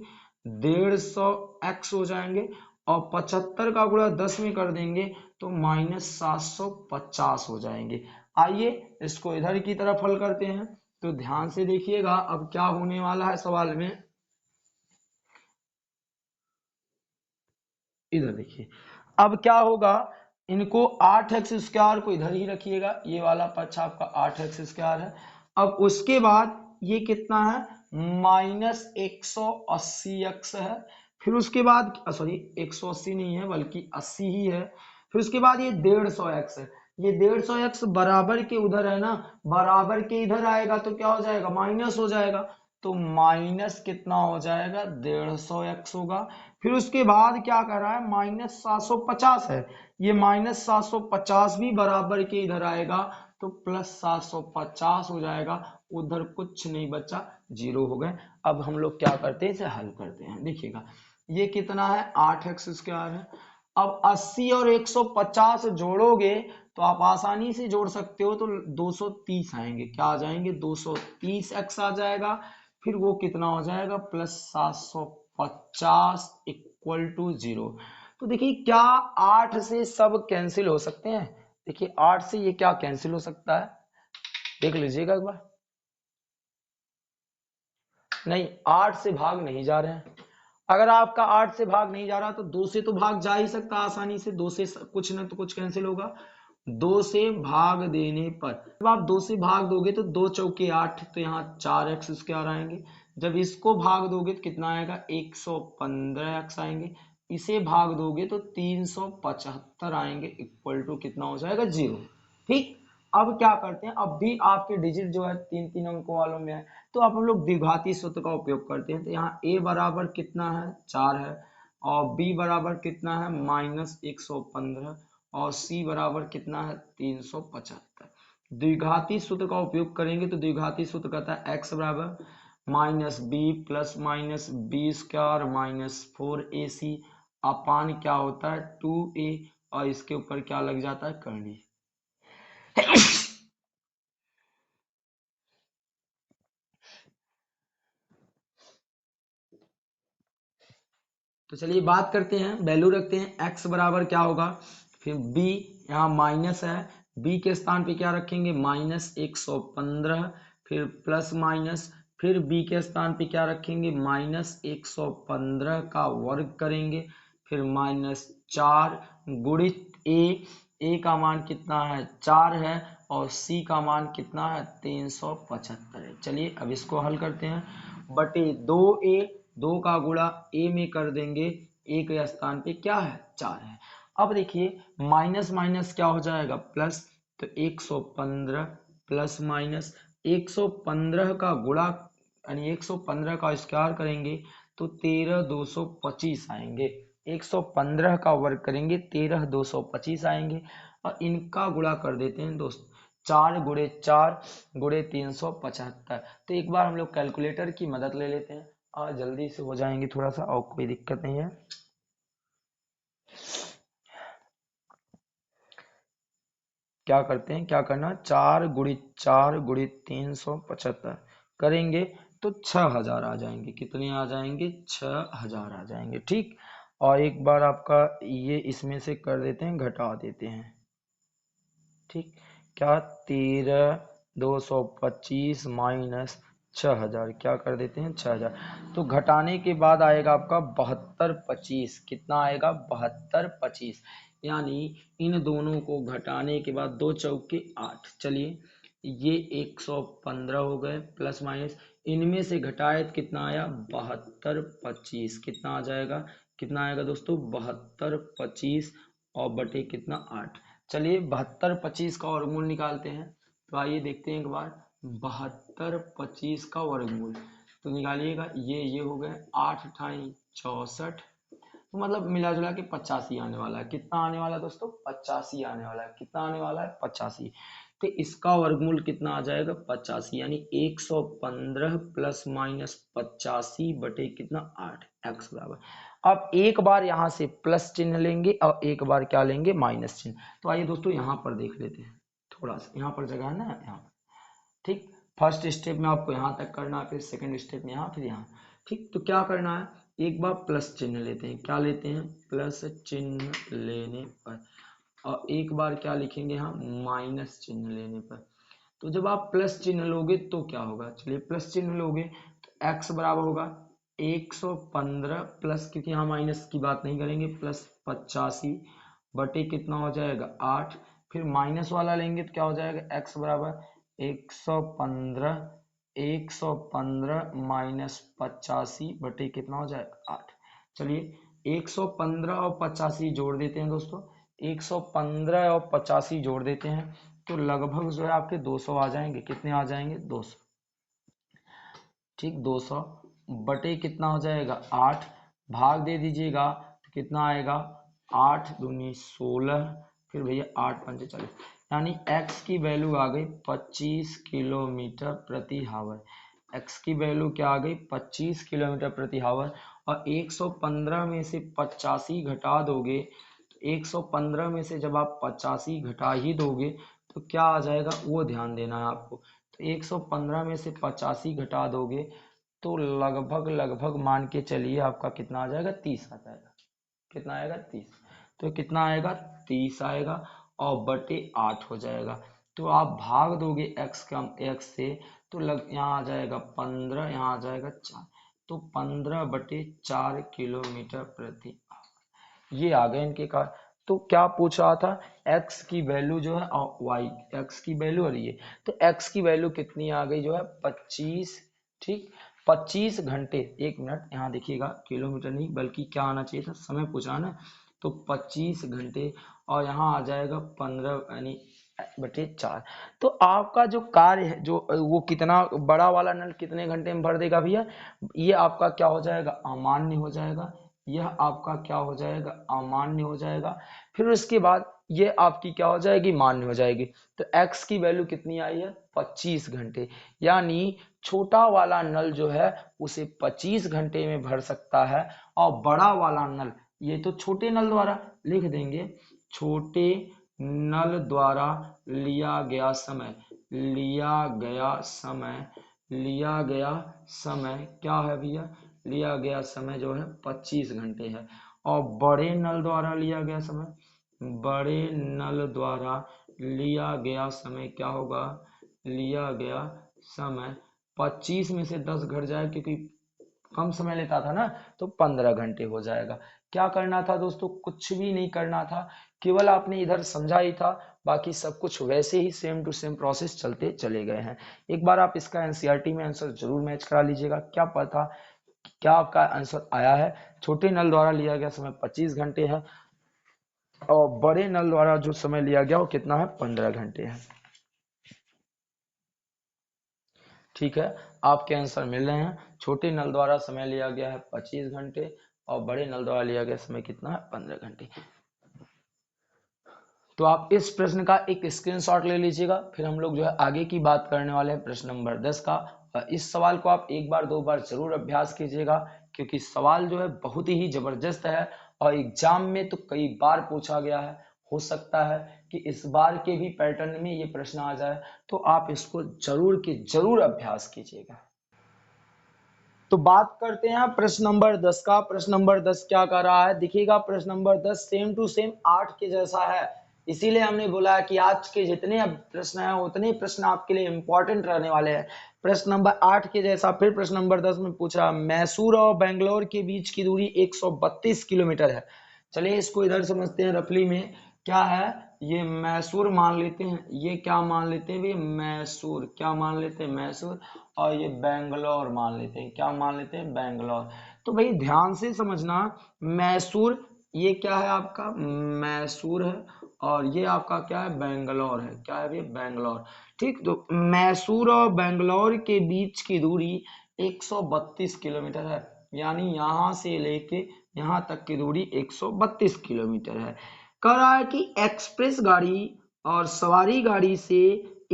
150x हो जाएंगे, और 75 का गुणा 10 में कर देंगे तो -750 हो जाएंगे। आइए इसको इधर की तरफ हल करते हैं, तो ध्यान से देखिएगा अब क्या होने वाला है सवाल में, इधर देखिए अब क्या होगा, इनको 8x स्क्वायर को इधर ही रखिएगा, ये वाला पक्ष आपका 8x स्क्वायर है। अब उसके बाद ये कितना है -180x है, फिर उसके बाद सॉरी 180 नहीं है बल्कि 80 ही है, फिर उसके बाद ये 150x है, ये 150x बराबर के उधर है ना, बराबर के इधर आएगा तो क्या हो जाएगा माइनस हो जाएगा, तो माइनस कितना हो जाएगा 150x होगा। फिर उसके बाद क्या कर रहा है -750 है, ये -750 भी बराबर के इधर आएगा तो +750 हो जाएगा, उधर कुछ नहीं बचा, 0 हो गए। अब हम लोग क्या करते हैं इसे हल करते हैं, देखिएगा ये कितना है 8x² है। अब 80 और 150 जोड़ोगे तो आप आसानी से जोड़ सकते हो, तो 230 आएंगे। क्या आ जाएंगे 230x आ जाएगा। फिर वो कितना हो जाएगा प्लस 750 इक्वल टू 0। तो देखिए क्या 8 से सब कैंसिल हो सकते हैं? देखिए 8 से ये क्या कैंसिल हो सकता है, देख लीजिएगा एक बार। नहीं, 8 से भाग नहीं जा रहे हैं। अगर आपका 8 से भाग नहीं जा रहा तो 2 से तो भाग जा ही सकता आसानी से। 2 से कुछ ना तो कुछ कैंसिल होगा। 2 से भाग देने पर जब आप 2 से भाग दोगे तो 2 चौके 8, तो यहाँ 4x² आएंगे। जब इसको भाग दोगे तो कितना आएगा 115x आएंगे। इसे भाग दोगे तो 375 आएंगे, इक्वल टू कितना हो जाएगा 0। ठीक, अब क्या करते हैं, अब भी आपके डिजिट जो है 3-3 अंकों वालों में है, तो आप हम लोग द्विघाती सूत्र का उपयोग करते हैं। तो यहाँ a बराबर कितना है 4 है, और b बराबर कितना है -115, और c बराबर कितना है 375। द्विघाती सूत्र का उपयोग करेंगे तो द्विघाती सूत्र कहता है x बराबर -b plus -b² -4ac upon क्या होता है 2a, और इसके ऊपर क्या लग जाता है करनी। तो चलिए बात करते हैं, वैल्यू रखते हैं। x बराबर क्या होगा, फिर b, यहाँ माइनस है, b के स्थान पे क्या रखेंगे -115, फिर प्लस माइनस, फिर b के स्थान पे क्या रखेंगे -115 का वर्ग करेंगे, फिर -4 गुणित a का मान कितना है 4 है, और c का मान कितना है 375 है। चलिए अब इसको हल करते हैं। बटे 2a, 2 का गुणा a में कर देंगे, a के स्थान पे क्या है 4 है। अब देखिए माइनस माइनस क्या हो जाएगा प्लस, तो 115 प्लस माइनस 115 का गुणा यानी 115 का स्क्वायर करेंगे तो 13,225 आएंगे। 115 का वर्ग करेंगे 13,225 आएंगे, और इनका गुणा कर देते हैं दोस्त 4 गुणे 4 गुणे 375। तो एक बार हम लोग कैलकुलेटर की मदद ले लेते हैं और जल्दी से हो जाएंगे थोड़ा सा, और कोई दिक्कत नहीं है। क्या करते हैं, क्या करना 4 गुणित 4 गुणित 375 करेंगे तो 6000 आ जाएंगे। कितने आ जाएंगे 6000 आ जाएंगे। ठीक, और एक बार आपका ये इसमें से कर देते हैं, घटा देते हैं। ठीक, क्या 13,225 माइनस 6000, क्या कर देते हैं 6000, तो घटाने के बाद आएगा आपका 7225। कितना आएगा 7225, यानी इन दोनों को घटाने के बाद 2 चौके 8। चलिए ये 115 हो गए, प्लस माइनस इनमें से घटाए तो कितना आया 7225। कितना आ जाएगा, कितना आएगा दोस्तों 7225, और बटे कितना 8। चलिए 7225 का वर्गमूल निकालते हैं। तो आइए देखते हैं एक बार 7225 का वर्गमूल। तो निकालिएगा, ये हो गए 8 × 64, तो मतलब मिला जुला के 85 आने वाला है। कितना आने वाला है दोस्तों 85 आने वाला है। कितना आने वाला है 85। तो इसका वर्गमूल कितना आ जाएगा 85, यानी 115 प्लस माइनस 85 बटे कितना 8, x बराबर। अब एक बार यहाँ से प्लस चिन्ह लेंगे और एक बार क्या लेंगे माइनस चिन्ह। तो आइए दोस्तों यहाँ पर देख लेते हैं, थोड़ा सा यहाँ पर जगह है ना यहाँ पर। ठीक, फर्स्ट स्टेप में आपको यहाँ तक करना है, फिर सेकंड स्टेप में यहाँ, फिर यहाँ। ठीक, तो क्या करना है, एक बार प्लस चिन्ह लेते हैं। क्या लेते हैं प्लस चिन्ह लेने पर, और एक बार क्या लिखेंगे यहाँ माइनस चिन्ह लेने पर। तो जब आप प्लस चिन्ह लोगे तो क्या होगा, चलिए प्लस चिन्ह लोगे तो x बराबर होगा 115 प्लस, क्योंकि यहाँ माइनस की बात नहीं करेंगे, प्लस 85 बटे कितना हो जाएगा 8। फिर माइनस वाला लेंगे तो क्या हो जाएगा x बराबर 115 माइनस 85 बटे कितना हो जाएगा 8। चलिए 115 और 85 जोड़ देते हैं दोस्तों। 115 और 85 जोड़ देते हैं तो लगभग जो है आपके 200 आ जाएंगे। कितने आ जाएंगे 200। ठीक, 200 बटे कितना हो जाएगा 8, भाग दे दीजिएगा तो कितना आएगा 8 दूनी 16, फिर भैया 8 पंचे 40, यानी x की वैल्यू आ गई 25 किलोमीटर प्रति हावर। x की वैल्यू क्या आ गई 25 किलोमीटर प्रति हावर। और 115 में से 85 घटा दोगे, तो 115 में से जब आप 85 घटा ही दोगे तो क्या आ जाएगा वो ध्यान देना है आपको। तो 115 में से 85 घटा दोगे तो लगभग लगभग मान के चलिए आपका कितना आ जाएगा, 30 आ जाएगा। कितना आएगा, 30। तो कितना आएगा, 30 आएगा और बटे 8 हो जाएगा। तो आप भाग दोगे x से तो यहाँ आ जाएगा 15, यहाँ आ जाएगा 4, तो 15/4 किलोमीटर प्रति आवर। ये आ गए इनके कार। तो क्या पूछ रहा था, x की वैल्यू जो है और y, x की वैल्यू और ये, तो x की वैल्यू कितनी आ गई जो है 25। ठीक, 25 घंटे, 1 मिनट यहाँ देखिएगा, किलोमीटर नहीं बल्कि क्या आना चाहिए था, समय पूछा ना, तो 25 घंटे और यहाँ आ जाएगा 15 यानी बटे 4। तो आपका जो कार्य है जो वो कितना बड़ा वाला नल कितने घंटे में भर देगा भैया, ये आपका क्या हो जाएगा, अमान्य हो जाएगा। यह आपका क्या हो जाएगा, अमान्य हो जाएगा। फिर उसके बाद ये आपकी क्या हो जाएगी, मान्य हो जाएगी। तो x की वैल्यू कितनी आई है, 25 घंटे। यानी छोटा वाला नल जो है उसे 25 घंटे में भर सकता है और बड़ा वाला नल, ये तो छोटे नल द्वारा लिख देंगे, छोटे नल द्वारा लिया गया समय, लिया गया समय क्या है भैया, लिया गया समय जो है 25 घंटे है। और बड़े नल द्वारा लिया गया समय, बड़े नल द्वारा लिया गया समय क्या होगा, लिया गया समय 25 में से 10 घट जाए क्योंकि कम समय लेता था ना, तो 15 घंटे हो जाएगा। क्या करना था दोस्तों, कुछ भी नहीं करना था, केवल आपने इधर समझा ही था, बाकी सब कुछ वैसे ही सेम टू सेम प्रोसेस चलते चले गए हैं। एक बार आप इसका एनसीईआरटी में आंसर जरूर मैच करा लीजिएगा, क्या पता क्या आपका आंसर आया है। छोटे नल द्वारा लिया गया समय 25 घंटे है और बड़े नल द्वारा जो समय लिया गया वो कितना है, 15 घंटे है। ठीक है, आपके आंसर मिल रहे हैं। छोटे नल द्वारा समय लिया गया है 25 घंटे और बड़े नल द्वारा लिया गया समय कितना है, 15 घंटे। तो आप इस प्रश्न का एक स्क्रीनशॉट ले लीजिएगा, फिर हम लोग जो है आगे की बात करने वाले हैं प्रश्न नंबर 10 का। इस सवाल को आप एक बार 2 बार जरूर अभ्यास कीजिएगा क्योंकि सवाल जो है बहुत ही जबरदस्त है और एग्जाम में तो कई बार पूछा गया है। हो सकता है कि इस बार के भी पैटर्न में ये प्रश्न आ जाए, तो आप इसको जरूर के जरूर अभ्यास कीजिएगा। तो बात करते हैं प्रश्न नंबर 10 का। प्रश्न नंबर 10 क्या कर रहा है, देखिएगा प्रश्न नंबर 10 सेम टू सेम 8 के जैसा है, इसीलिए हमने बोला कि आज के जितने प्रश्न हैं उतने प्रश्न आपके लिए इंपॉर्टेंट रहने वाले हैं। प्रश्न नंबर 8 के जैसा फिर प्रश्न नंबर 10 में पूछ रहा है, मैसूर और बेंगलोर के बीच की दूरी 132 किलोमीटर है। चलिए इसको इधर समझते हैं रफली में, क्या है, ये मैसूर मान लेते हैं, ये क्या मान लेते हैं भाई, मैसूर, क्या मान लेते हैं, मैसूर, और ये बेंगलोर मान लेते हैं, क्या मान लेते हैं, बेंगलोर। तो भाई ध्यान से समझना, मैसूर ये क्या है आपका, मैसूर है, और ये आपका क्या है, बेंगलोर है, क्या है ये, बेंगलोर। ठीक, तो मैसूर और बेंगलोर के बीच की दूरी 132 किलोमीटर है, यानी यहां से लेके यहां तक की दूरी 132 किलोमीटर है। कह रहा है कि एक्सप्रेस गाड़ी और सवारी गाड़ी से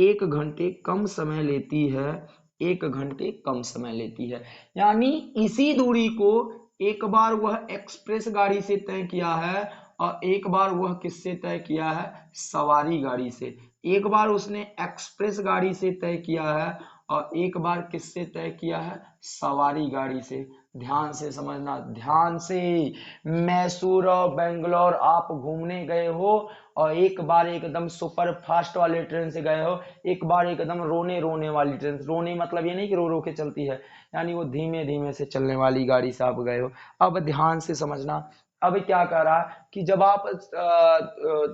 1 घंटे कम समय लेती है, 1 घंटे कम समय लेती है। यानी इसी दूरी को एक बार वह एक्सप्रेस गाड़ी से तय किया है और एक बार वह किससे तय किया है, सवारी गाड़ी से। एक बार उसने एक्सप्रेस गाड़ी से तय किया है और एक बार किससे तय किया है, सवारी गाड़ी से। ध्यान से समझना, ध्यान से। मैसूर और बेंगलोर आप घूमने गए हो और एक बार एकदम सुपर फास्ट वाले ट्रेन से गए हो, एक बार एकदम रोने रोने वाली ट्रेन, रोने मतलब ये नहीं कि रो रो के चलती है, यानी वो धीमे धीमे से चलने वाली गाड़ी से आप गए हो। अब ध्यान से समझना, अब क्या कह रहा है कि जब आप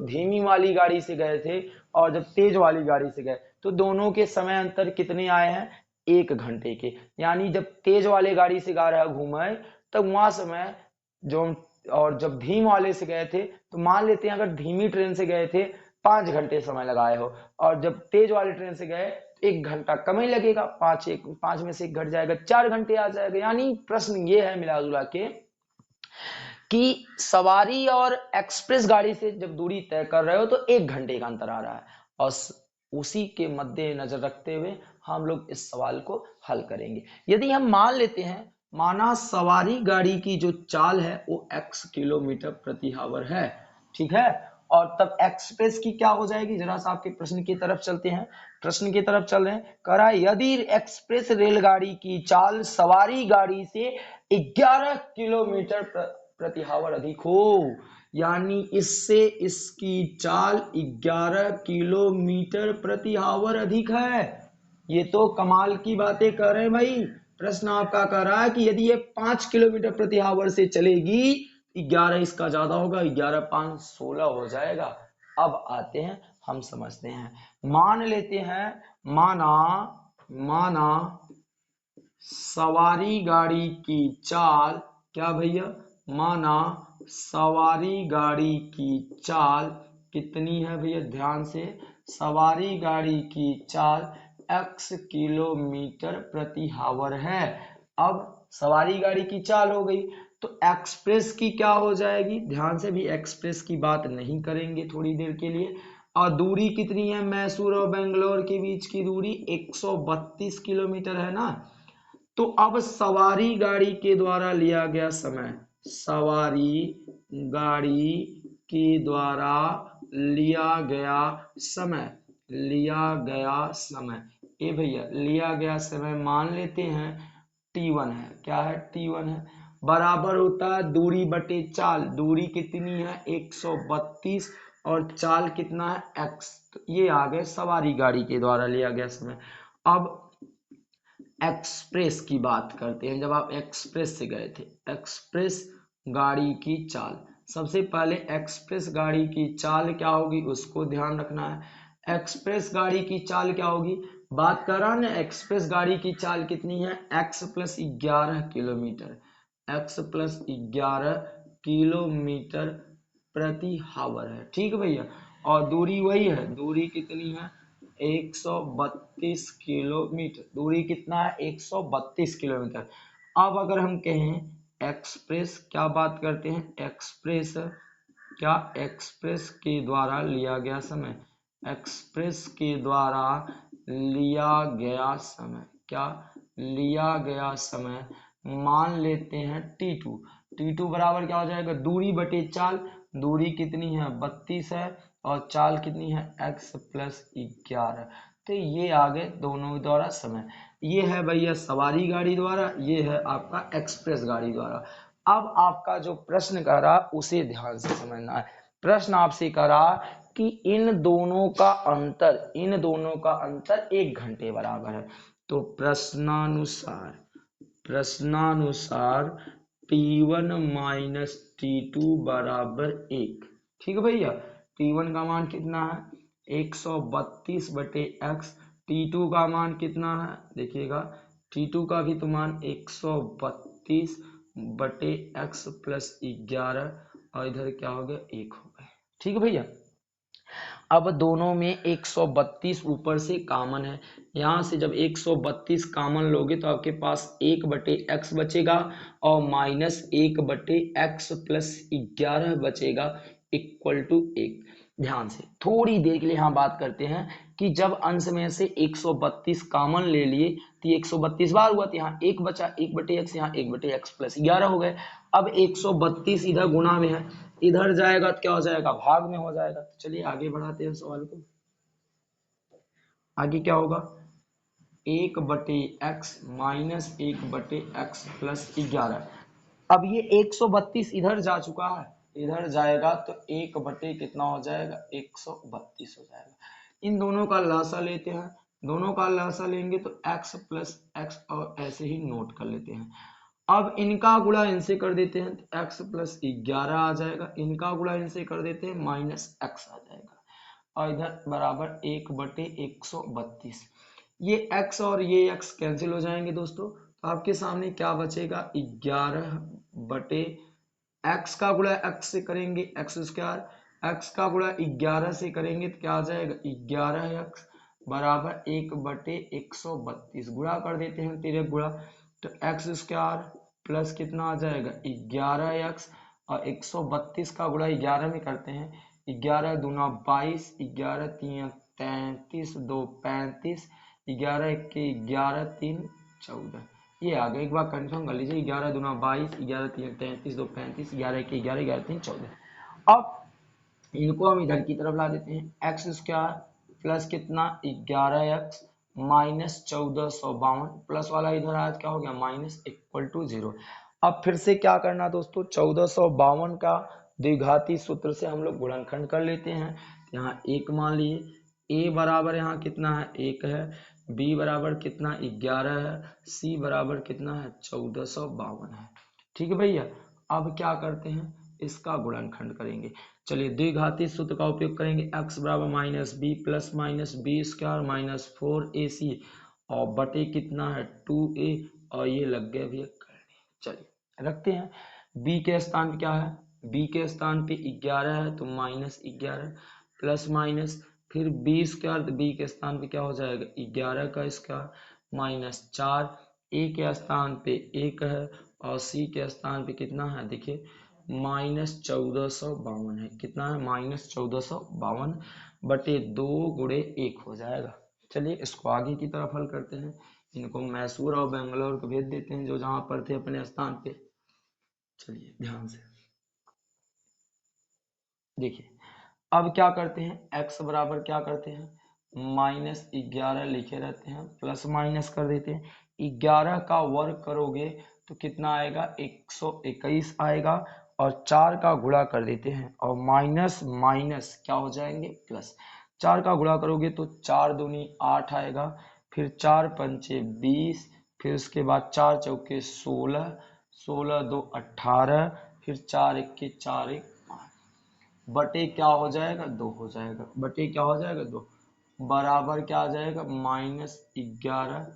धीमी वाली गाड़ी से गए थे और जब तेज वाली गाड़ी से गए तो दोनों के समय अंतर कितने आए हैं, 1 घंटे के। यानी जब तेज वाले गाड़ी से गा रहा घूमे तब वहां समय जो, और जब धीम वाले से गए थे तो मान लेते हैं अगर धीमी ट्रेन से गए थे 5 घंटे समय लगाए हो और जब तेज वाली ट्रेन से गए 1 घंटा कम ही लगेगा, 5 में से 1 घट जाएगा, 4 घंटे आ जाएगा। यानी प्रश्न ये है मिला जुला के कि सवारी और एक्सप्रेस गाड़ी से जब दूरी तय कर रहे हो तो 1 घंटे का अंतर आ रहा है और उसी के मद्देनजर रखते हुए हम लोग इस सवाल को हल करेंगे। यदि हम मान लेते हैं, माना सवारी गाड़ी की जो चाल है वो x किलोमीटर प्रति आवर है, ठीक है। और तब एक्सप्रेस की क्या हो जाएगी, जरा सा आपके प्रश्न की तरफ चलते हैं, प्रश्न की तरफ चल रहे हैं। कह रहा है यदि एक्सप्रेस रेलगाड़ी की चाल सवारी गाड़ी से 11 किलोमीटर प्रति आवर अधिक हो, यानी इससे इसकी चाल 11 किलोमीटर प्रति आवर अधिक है। ये तो कमाल की बातें कर रहे हैं भाई। प्रश्न आपका कह रहा है कि यदि ये 5 किलोमीटर प्रति आवर से चलेगी, 11 इसका ज्यादा होगा, 11 5 16 हो जाएगा। अब आते हैं, हम समझते हैं, मान लेते हैं, माना सवारी गाड़ी की चाल, क्या भैया, माना सवारी गाड़ी की चाल कितनी है भैया, ध्यान से, सवारी गाड़ी की चाल x किलोमीटर प्रति आवर है। अब सवारी गाड़ी की चाल हो गई, तो एक्सप्रेस की क्या हो जाएगी, ध्यान से, भी एक्सप्रेस की बात नहीं करेंगे थोड़ी देर के लिए। और दूरी कितनी है, मैसूर और बेंगलोर के बीच की दूरी 132 किलोमीटर है ना। तो अब सवारी गाड़ी के द्वारा लिया गया समय, सवारी गाड़ी के द्वारा लिया गया समय, ए भैया लिया गया समय मान लेते हैं t1 है, क्या है, t1 है, बराबर होता है दूरी बटे चाल, दूरी कितनी है 132 और चाल कितना है x। तो ये आ गए सवारी गाड़ी के द्वारा लिया गया समय। अब एक्सप्रेस की बात करते हैं, जब आप एक्सप्रेस से गए थे, एक्सप्रेस गाड़ी की चाल, सबसे पहले एक्सप्रेस गाड़ी की चाल क्या होगी उसको ध्यान रखना है। एक्सप्रेस गाड़ी की चाल क्या होगी, बात कर रहा ना, एक्सप्रेस गाड़ी की चाल कितनी है, x plus 11 kilometre, x plus 11 kilometre प्रति आवर है, ठीक है भैया। और दूरी वही है, दूरी कितनी है 132 किलोमीटर, दूरी कितना है 132 किलोमीटर। अब अगर हम कहें एक्सप्रेस, क्या बात करते हैं, एक्सप्रेस, क्या, एक्सप्रेस के द्वारा लिया गया समय, एक्सप्रेस के द्वारा लिया गया समय, क्या लिया गया समय, मान लेते हैं t2, t2 बराबर क्या हो जाएगा, दूरी बटे चाल, दूरी कितनी है 32 है और चाल कितनी है x प्लस 11। तो ये आ गए दोनों द्वारा समय, ये है भैया सवारी गाड़ी द्वारा, ये है आपका एक्सप्रेस गाड़ी द्वारा। अब आपका जो प्रश्न कर रहा उसे ध्यान से समझना है। प्रश्न आपसे कह रहा कि इन दोनों का अंतर 1 घंटे बराबर है। तो प्रश्नानुसार t1 माइनस t2 बराबर 1, ठीक है भैया। t1 का मान कितना है 132 बटे x, t2 का मान कितना है देखिएगा, t2 का भी तो मान 132 बटे x प्लस 11 और इधर क्या हो गया 1 हो गया, ठीक है भैया। अब दोनों में 132 ऊपर से कॉमन है, यहाँ से जब 132 कॉमन लोगे तो आपके पास 1 बटे एक्स बचेगा और माइनस 1 बटे एक्स प्लस 11 बचेगा इक्वल टू 1। ध्यान से थोड़ी देर के लिए यहाँ बात करते हैं कि जब अंश में से 132 कॉमन ले लिए तो 132 बार हुआ, तो यहाँ 1 बचा, 1 बटे एक्स, यहाँ 1 बटे एक्स प्लस 11 हो गए। अब 132 इधर गुणा में है, इधर जाएगा तो क्या हो जाएगा भाग में हो जाएगा। तो चलिए आगे बढ़ाते हैं सवाल को, आगे क्या होगा 1 बटे एक्स माइनस 1 बटे एक्स प्लस 11। अब ये 132 इधर जा चुका है, इधर जाएगा तो 1 बटे कितना हो जाएगा 132 हो जाएगा। इन दोनों का लसा लेते हैं, दोनों का लसा लेंगे तो x प्लस एक्स और ऐसे ही नोट कर लेते हैं। अब इनका गुणा इनसे कर देते हैं तो x प्लस 11 आ जाएगा, इनका गुणा इनसे कर देते हैं माइनस एक्स आ जाएगा और इधर बराबर 1 बटे 132। ये x और ये x कैंसिल हो जाएंगे दोस्तों, तो आपके सामने क्या बचेगा 11 बटे x का गुणा x से करेंगे x स्क्वायर, x का गुणा 11 से करेंगे तो क्या आ जाएगा 11x बराबर 1 बटे 132। गुणा कर देते हैं तिरक गुणा, तो x स्क्वायर प्लस कितना आ जाएगा 11x और 132 का गुणा 11 में करते हैं, 11 दूना 22, 11 तीन 33, 2 35, 11 एक 11 3 14, ये आ गया, एक बार कंफर्म कर लीजिए, 11 दूना 22, 11 तीन 33, 2 35, 11 एक 11, 11 3 14। अब इनको हम इधर की तरफ ला देते हैं, एक्स स्क्वायर प्लस कितना 11x माइनस 1452, प्लस वाला इधर आया क्या हो गया माइनस इक्वल टू 0। अब फिर से क्या करना दोस्तों, 1452 का द्विघाती सूत्र से हम लोग गुणनखंड कर लेते हैं। यहाँ एक मान लिए, a बराबर यहाँ कितना है 1 है, b बराबर कितना 11 है, c बराबर कितना है 1452 है। ठीक है भैया, अब क्या करते हैं, इसका गुणनखंड करेंगे। चलिए द्विघाती सूत्र का उपयोग करेंगे, x बराबर minus b plus minus b square minus 4ac और बटे कितना है 2a, और ये लग गए भैया करने। चलिए रखते हैं, b के स्थान पे क्या है, b के स्थान पे 11 है तो माइनस 11 प्लस माइनस फिर बी स्क्वायर, तो बी के स्थान पे क्या हो जाएगा 11 का स्क्वायर माइनस 4, ए के स्थान पे 1 है और सी के स्थान पे कितना है देखिए माइनस 1452 है। कितना है माइनस 1452 बटे 2 गुणे 1 हो जाएगा। चलिए इसको आगे की तरफ हल करते हैं, इनको मैसूर और बेंगलोर को भेज देते हैं जो जहां पर थे अपने स्थान पे। चलिए ध्यान से देखिए, अब क्या करते हैं, x बराबर क्या करते हैं माइनस 11 लिखे रहते हैं, प्लस माइनस कर देते हैं, 11 का वर्ग करोगे तो कितना आएगा 121 आएगा, और 4 का गुणा कर देते हैं और माइनस माइनस क्या हो जाएंगे प्लस, 4 का गुणा करोगे तो 4 दूनी 8 आएगा, फिर 4 पंचे 20, फिर उसके बाद 4 चौके 16, 16 दो 18, फिर 4 इक्के 4 एक, बटे क्या हो जाएगा 2 हो जाएगा, बटे क्या हो जाएगा 2 बराबर क्या आ जाएगा माइनस 11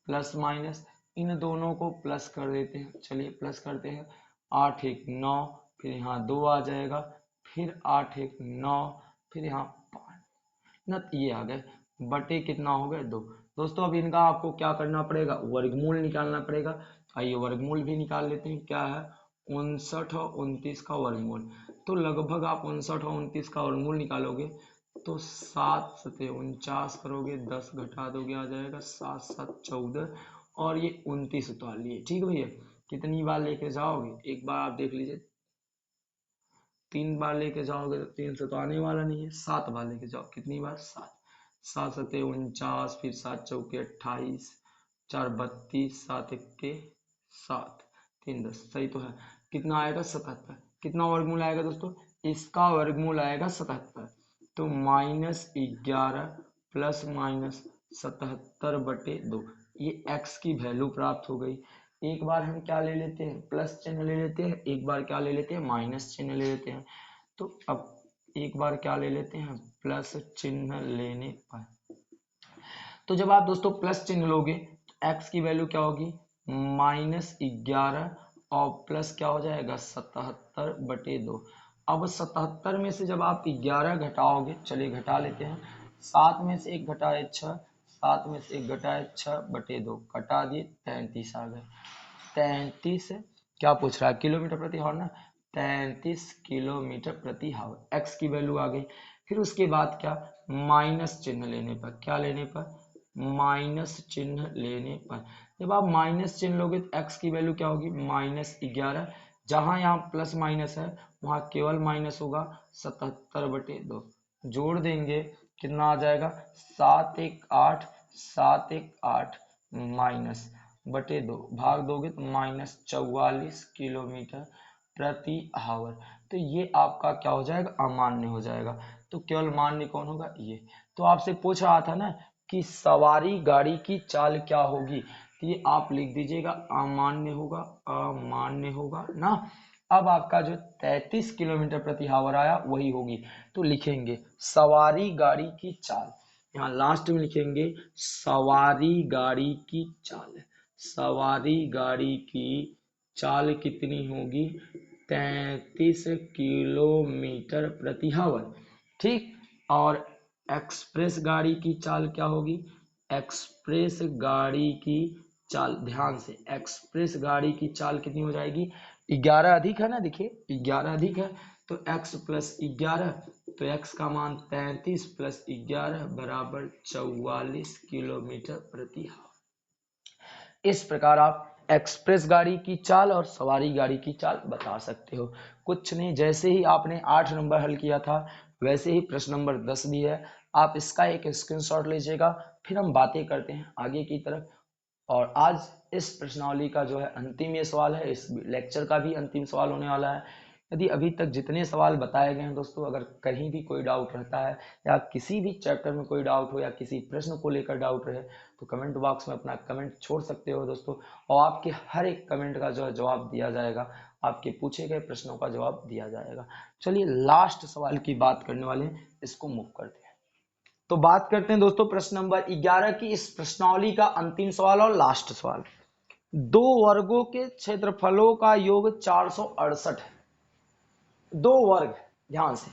प्लस माइनस, इन दोनों को प्लस कर देते हैं। चलिए प्लस करते हैं, 8 एक 9, फिर यहाँ 2 आ जाएगा, फिर 8 एक 9, फिर यहाँ 5 न, ये आ गए बटे कितना हो गया 2। दोस्तों अब इनका आपको क्या करना पड़ेगा, वर्गमूल निकालना पड़ेगा। आइए वर्गमूल भी निकाल लेते हैं, क्या है 59 और 29 का वर्गमूल, तो लगभग आप 59 और 29 का वर्गमूल निकालोगे तो 7 सते 49 करोगे, 10 घटा दोगे आ जाएगा 7 7 14, और ये 29 उतार लिए। ठीक है भैया, कितनी बार लेके जाओगे एक बार आप देख लीजिए, 3 बार लेके जाओगे तो 3 से तो आने वाला नहीं है, 7 बार लेके जाओ, कितनी बार 7, 7 सते 49, फिर 7 चौके 28, 4 32, 7 इक्के 7, 3 10, सही तो है। कितना आएगा 77, कितना वर्गमूल आएगा दोस्तों, इसका वर्गमूल आएगा 77, तो माइनस 11 प्लस माइनस 77 बटे 2, ये x की वैल्यू प्राप्त हो गई। एक बार हम क्या ले लेते हैं प्लस चिन्ह ले लेते हैं, एक बार क्या ले लेते हैं माइनस चिन्ह ले लेते हैं। तो अब एक बार क्या ले लेते हैं प्लस चिन्ह लेने पर, तो जब आप दोस्तों प्लस चिन्ह लोगे तो x की वैल्यू क्या होगी माइनस 11 और प्लस क्या हो जाएगा 77 बटे 2। अब 77 में से जब आप 11 घटाओगे, चलिए घटा लेते हैं, 7 में से 1 घटाए 6, 7 में से 1 घटाए 6 बटे 2, कटा दिए 33 आ गए। 33 क्या पूछ रहा है किलोमीटर प्रति हावर ना, 33 किलोमीटर प्रति हावर x की वैल्यू आ गई। फिर उसके बाद क्या माइनस चिन्ह लेने पर, क्या लेने पर माइनस चिन्ह लेने पर, जब आप माइनस चिन्ह लोगे तो x की वैल्यू क्या होगी माइनस 11, जहां यहाँ प्लस माइनस है वहां केवल माइनस होगा 77 बटे 2, जोड़ देंगे कितना आ जाएगा 7 1 8, 7 1 8 माइनस बटे 2, भाग दोगे तो माइनस 44 किलोमीटर प्रति हावर। तो ये आपका क्या हो जाएगा अमान्य हो जाएगा, तो केवल मान्य कौन होगा ये। तो आपसे पूछ रहा था ना कि सवारी गाड़ी की चाल क्या होगी, तो ये आप लिख दीजिएगा अमान्य होगा, अमान्य होगा ना। अब आपका जो 33 किलोमीटर प्रति हावर आया वही होगी, तो लिखेंगे सवारी गाड़ी की चाल, यहाँ लास्ट में लिखेंगे सवारी गाड़ी की चाल, सवारी गाड़ी की चाल कितनी होगी 33 किलोमीटर प्रति हावर। ठीक, और एक्सप्रेस गाड़ी की चाल क्या होगी, एक्सप्रेस गाड़ी की चाल, ध्यान से एक्सप्रेस गाड़ी की चाल कितनी हो जाएगी 11 अधिक है ना, देखिए 11 अधिक है तो x प्लस 11, तो x का मान 33 प्लस 11 बराबर 44 किलोमीटर प्रति हावर। इस प्रकार आप एक्सप्रेस गाड़ी की चाल और सवारी गाड़ी की चाल बता सकते हो। कुछ नहीं, जैसे ही आपने 8 नंबर हल किया था वैसे ही प्रश्न नंबर 10 भी है। आप इसका एक स्क्रीनशॉट लीजिएगा, फिर हम बातें करते हैं आगे की तरफ। और आज इस प्रश्नावली का जो है अंतिम ये सवाल है, इस लेक्चर का भी अंतिम सवाल होने वाला है। यदि अभी तक जितने सवाल बताए गए हैं दोस्तों, अगर कहीं भी कोई डाउट रहता है या किसी भी चैप्टर में कोई डाउट हो या किसी प्रश्न को लेकर डाउट रहे तो कमेंट बॉक्स में अपना कमेंट छोड़ सकते हो दोस्तों, और आपके हर एक कमेंट का जो है जवाब दिया जाएगा, आपके पूछे गए प्रश्नों का जवाब दिया जाएगा। चलिए लास्ट सवाल की बात करने वाले हैं, इसको मूव करते हैं। तो बात करते हैं दोस्तों प्रश्न नंबर 11 की, इस प्रश्नावली का अंतिम सवाल और लास्ट सवाल। दो वर्गों के क्षेत्रफलों का योग 468 है। दो वर्ग, ध्यान से,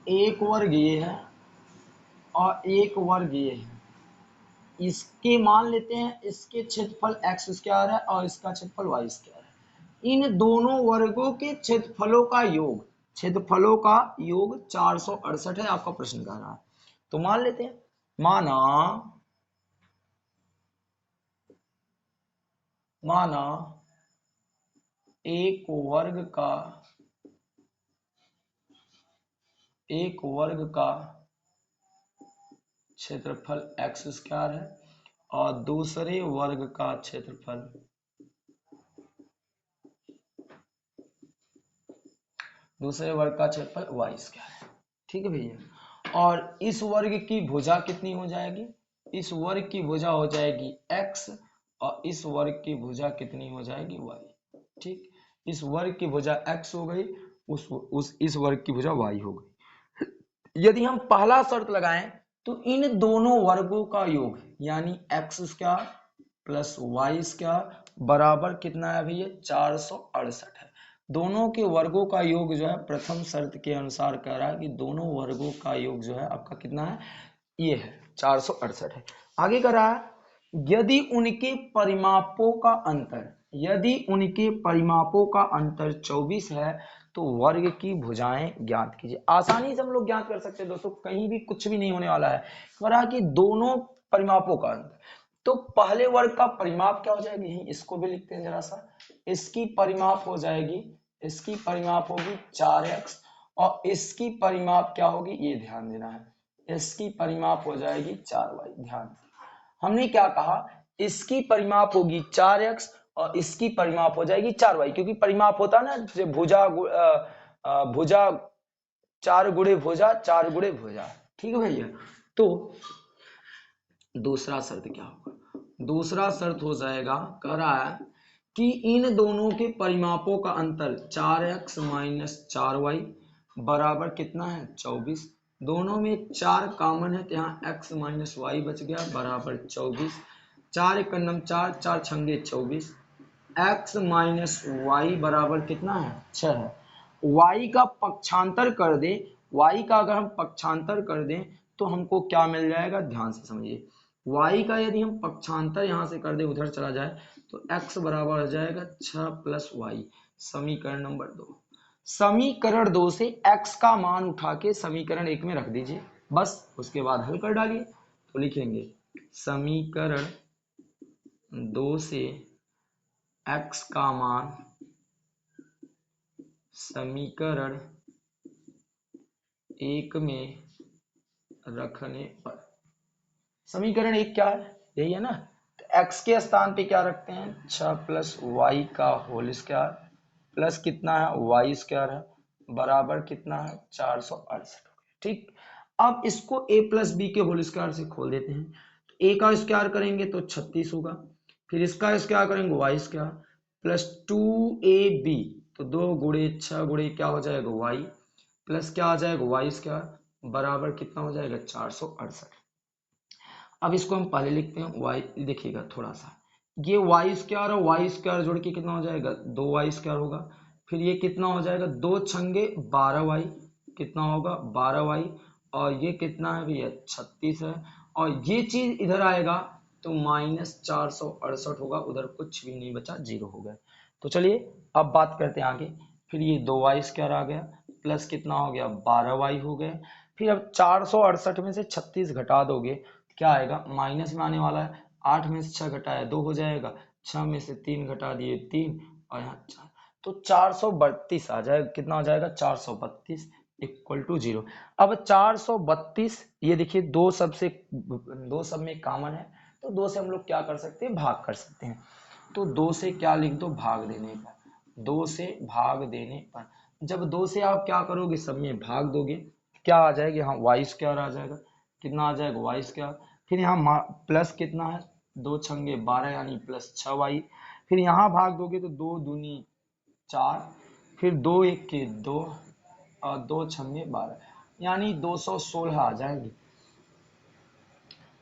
एक वर्ग ये है और एक वर्ग ये है। इसके मान लेते हैं इसके क्षेत्रफल x स्क्वायर है और इसका क्षेत्रफल y स्क्वायर है। इन दोनों वर्गों के क्षेत्रफलों का योग, क्षेत्रफलों का योग 468 है, आपका प्रश्न कह रहा है। तो मान लेते हैं, माना एक वर्ग का क्षेत्रफल x स्क्वायर है और दूसरे वर्ग का क्षेत्रफल y स्क्वायर है। ठीक है भैया, और इस वर्ग की भुजा कितनी हो जाएगी? इस वर्ग की भुजा हो जाएगी x और इस वर्ग की भुजा कितनी हो जाएगी y। ठीक, इस वर्ग की भुजा x हो गई, इस वर्ग की भुजा y हो गई। यदि हम पहला शर्त लगाएं तो इन दोनों वर्गों का योग यानी x square plus y square बराबर कितना है भैया? 468 है। दोनों के वर्गों का योग जो है प्रथम शर्त के अनुसार कह रहा है कि दोनों वर्गों का योग जो है आपका कितना है? ये है 468 है। आगे कह रहा है यदि उनके परिमापों का अंतर 24 है तो वर्ग की भुजाएं ज्ञात कीजिए। आसानी से हम लोग ज्ञात कर सकते हैं दोस्तों, कहीं भी कुछ भी नहीं होने वाला है। कह रहा है कि दोनों परिमापों का अंतर, तो पहले वर्ग का परिमाप क्या हो जाएगी? इसको भी लिखते हैं जरा सा। इसकी परिमाप हो जाएगी, इसकी परिमाप होगी 4x और इसकी परिमाप क्या होगी? ये ध्यान देना है, इसकी परिमाप हो जाएगी 4y। ध्यान, हमने क्या कहा? इसकी परिमाप होगी 4x और इसकी परिमाप हो जाएगी 4y, क्योंकि परिमाप होता है ना जो भुजा 4 गुणे भुजा 4 गुणे भुजा। ठीक है भैया, तो दूसरा शर्त क्या होगा? दूसरा शर्त हो जाएगा, कह रहा है कि इन दोनों के परिमापों का अंतर 4x माइनस 4y बराबर कितना है? 24। दोनों में 4 कॉमन है तो यहाँ x माइनस वाई बच गया बराबर 24। 4 एक नम 4, 4 छंगे 24। x माइनस वाई बराबर कितना है? 6 है। y का पक्षांतर कर दे, y का अगर हम पक्षांतर कर दें तो हमको क्या मिल जाएगा? ध्यान से समझिए, y का यदि हम पक्षांतर यहां से कर दे, उधर चला जाए तो x बराबर हो जाएगा 6 प्लस वाई। समीकरण नंबर 2। समीकरण 2 से x का मान उठा के समीकरण 1 में रख दीजिए, बस उसके बाद हल कर डालिए। तो लिखेंगे समीकरण 2 से x का मान समीकरण 1 में रखने पर, समीकरण 1 क्या है? यही है ना, तो x के स्थान पे क्या रखते हैं? 6 प्लस वाई का होल स्क्वायर प्लस कितना है? वाई स्क्वायर है बराबर कितना है? 468। ठीक, अब इसको a प्लस बी के होल स्क्वायर से खोल देते हैं। तो a का स्क्वायर करेंगे तो 36 होगा, फिर इसका स्क्वायर करेंगे वाई स्क्वायर प्लस 2ab, तो 2 गुणे 6 गुणे क्या हो जाएगा? y प्लस क्या आ जाएगा? वाई स्क्वायर बराबर कितना हो जाएगा? 468। अब इसको हम पहले लिखते हैं y, देखिएगा थोड़ा सा, ये वाई स्क्वायर और वाई स्क्वायर जोड़ के कितना हो जाएगा? 2y स्क्वायर होगा। फिर ये कितना हो जाएगा? 2 छंगे 12y, कितना होगा? 12y, और ये कितना है भैया? 36 है, और ये चीज इधर आएगा तो माइनस 468 होगा, उधर कुछ भी नहीं बचा, 0 हो गया। तो चलिए अब बात करते हैं आगे। फिर ये 2y स्क्वायर आ गया प्लस कितना हो गया? 12y हो गया। फिर अब 468 में से 36 घटा दोगे क्या आएगा? माइनस में आने वाला है, 8 में से 6 घटाया 2 हो जाएगा, 6 में से 3 घटा दिए 3 और यहाँ 4, तो 432 आ जाएगा। कितना हो जाएगा? 432 इक्वल टू 0। अब 432 ये देखिए दो सब में कॉमन है, तो 2 से हम लोग क्या कर सकते हैं? भाग कर सकते हैं। तो 2 से क्या लिख दो? भाग देने पर। 2 से भाग देने पर जब 2 से आप क्या करोगे? सब में भाग दोगे, क्या आ जाएगा? यहाँ वाई स्क्वायर आ जाएगा। कितना आ जाएगा? Y square. फिर यहाँ प्लस कितना है? 2 छंगे 12 यानी प्लस 6y। फिर यहाँ भाग दोगे तो 2 दूनी 4, फिर 2 एक के 2 और 2 छंगे 12 यानी 216 आ जाएगी।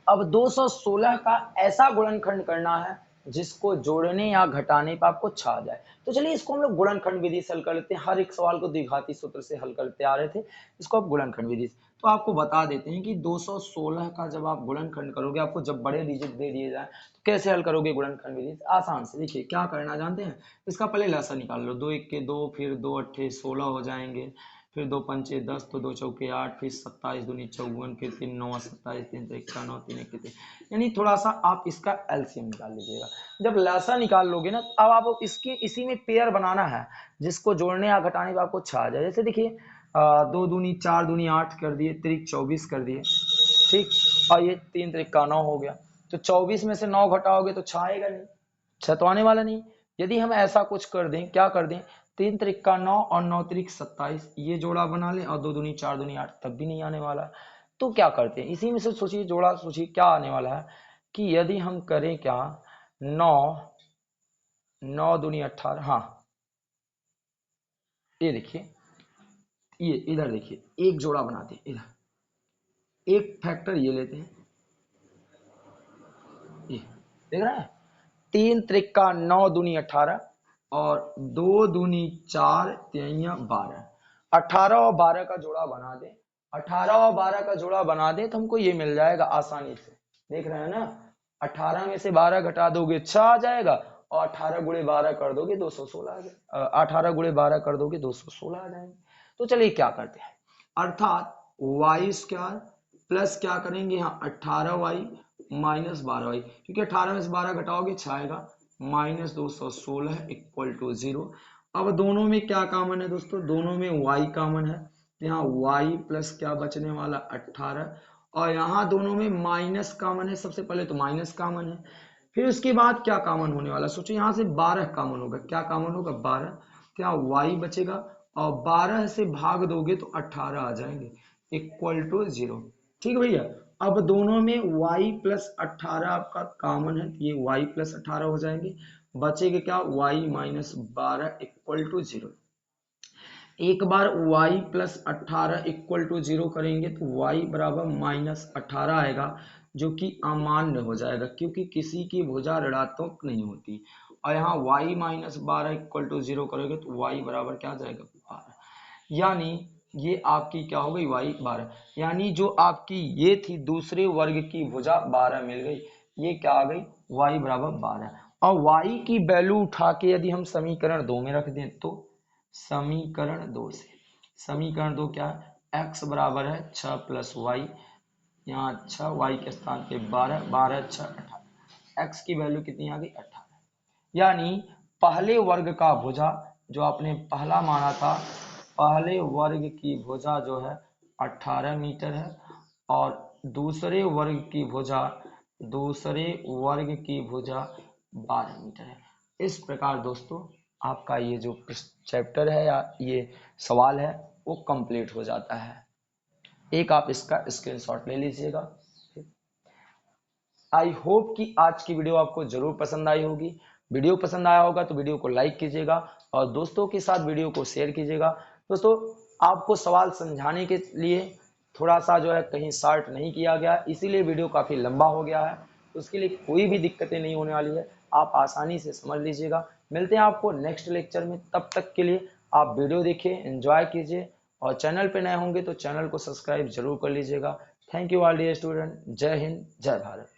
अब 216 का ऐसा गुणनखंड करना है जिसको जोड़ने या घटाने पर आपको छा जाए। तो चलिए इसको हम लोग गुणनखंड विधि से हल कर लेते हैं। हर एक सवाल को द्विघाती सूत्र से हल करते आ रहे थे, इसको आप गुणनखंड विधि से। तो आपको बता देते हैं कि 216 का जब आप गुणनखंड करोगे, आपको जब बड़े डिजिट दे दिए जाए तो कैसे हल करोगे गुणनखंड विधि से? आसान से। देखिए क्या करना जानते हैं? इसका पहले लसा निकाल लो। 2 एक के 2, फिर 2 अट्ठे 16 हो जाएंगे, फिर 2 पंचे 10, तो 2 चौके 8, फिर 27 दूनी 54, फिर 3 9 27, 3 3 9 3 1 3। यानी थोड़ा सा आप इसका एलसीएम निकाल लीजिएगा। जब लसा निकाल लोगे ना, अब आप इसके इसी में पेयर बनाना है जिसको जोड़ने या घटाने पर आपको छा जाए। जैसे देखिए 2 दूनी 4 दूनी 8 कर दिए, त्रिक 24 कर दिए, ठीक। और ये 3 त्रिक का 9 हो गया। तो 24 में से 9 घटाओगे तो छाएगा नहीं, छह तो आने वाला नहीं। यदि हम ऐसा कुछ कर दें, क्या कर दें? 3 त्रिक का 9 और 9 त्रिक 27, ये जोड़ा बना लें, और 2 दूनी 4 दूनी 8, तब भी नहीं आने वाला। तो क्या करते हैं? इसी में से सोचिए जोड़ा, सोचिए क्या आने वाला है कि यदि हम करें क्या, 9 दूनी 18, हाँ ये देखिए, ये इधर देखिए एक जोड़ा बनाते हैं, इधर एक फैक्टर ये लेते हैं, ये देख रहे हैं, 3 त्रिक का 9 दूनी 18 और 2 दूनी 4 तिया 12, 18 और 12 का जोड़ा बना दे। 18 और 12 का जोड़ा बना दे तो हमको ये मिल जाएगा आसानी से। देख रहे हैं ना, 18 में से 12 घटा दोगे 6 आ जाएगा, और 18 गुणे 12 कर दोगे 216 आ जाएगा। 18 गुणे 12 कर दोगे 216 आ जाएंगे। तो चलिए क्या करते हैं, अर्थात वाई स्क्वायर प्लस क्या करेंगे यहाँ 18y माइनस 12y, क्योंकि 18 में से 12 घटाओगे 6 आएगा, माइनस 216 इक्वल टू 0। अब दोनों में क्या कॉमन है दोस्तों? दोनों में y कॉमन है, तो यहाँ y प्लस क्या बचने वाला 18, और यहाँ दोनों में माइनस कॉमन है। सबसे पहले तो माइनस कॉमन है, फिर उसके बाद क्या कॉमन होने वाला? सोचो यहाँ से 12 कॉमन होगा। क्या कॉमन होगा? 12। तो यहाँ y बचेगा, और 12 से भाग दोगे तो 18 आ जाएंगे इक्वल टू 0। ठीक भैया। अब दोनों में y प्लस 18 आपका कॉमन है, ये y प्लस 18 हो जाएंगे। बचेगा क्या? y minus 12 equal to 0। एक बार y प्लस 18 इक्वल टू 0 करेंगे तो y बराबर माइनस 18 आएगा, जो कि अमान्य हो जाएगा क्योंकि किसी की भुजा ऋणात्मक नहीं होती। और यहाँ y माइनस 12 इक्वल टू 0 करोगे तो y बराबर क्या आ जाएगा? 12। यानी ये आपकी क्या हो गई? y 12। यानी जो आपकी ये थी दूसरे वर्ग की भुजा 12 मिल गई, ये क्या आ गई? y बराबर 12। और y की वैल्यू उठा के यदि हम समीकरण 2 में रख दें तो समीकरण 2 से, समीकरण 2 क्या है? x बराबर है 6 प्लस वाई, यहाँ 6 y के स्थान पे 12, 12 6 18, x की वैल्यू कितनी आ गई? 18। यानी पहले वर्ग का भुजा जो आपने पहला माना था, पहले वर्ग की भुजा जो है 18 मीटर है, और दूसरे वर्ग की भुजा 12 मीटर है। इस प्रकार दोस्तों आपका ये जो चैप्टर है या ये सवाल है वो कंप्लीट हो जाता है। एक आप इसका स्क्रीनशॉट ले लीजिएगा। आई होप कि आज की वीडियो आपको जरूर पसंद आई होगी। वीडियो पसंद आया होगा तो वीडियो को लाइक कीजिएगा और दोस्तों के साथ वीडियो को शेयर कीजिएगा। दोस्तों आपको सवाल समझाने के लिए थोड़ा सा जो है कहीं शार्ट नहीं किया गया, इसीलिए वीडियो काफ़ी लंबा हो गया है। तो उसके लिए कोई भी दिक्कतें नहीं होने वाली है, आप आसानी से समझ लीजिएगा। मिलते हैं आपको नेक्स्ट लेक्चर में, तब तक के लिए आप वीडियो देखिए, एंजॉय कीजिए, और चैनल पे नए होंगे तो चैनल को सब्सक्राइब जरूर कर लीजिएगा। Thank you all dear student. जय हिंद, जय भारत।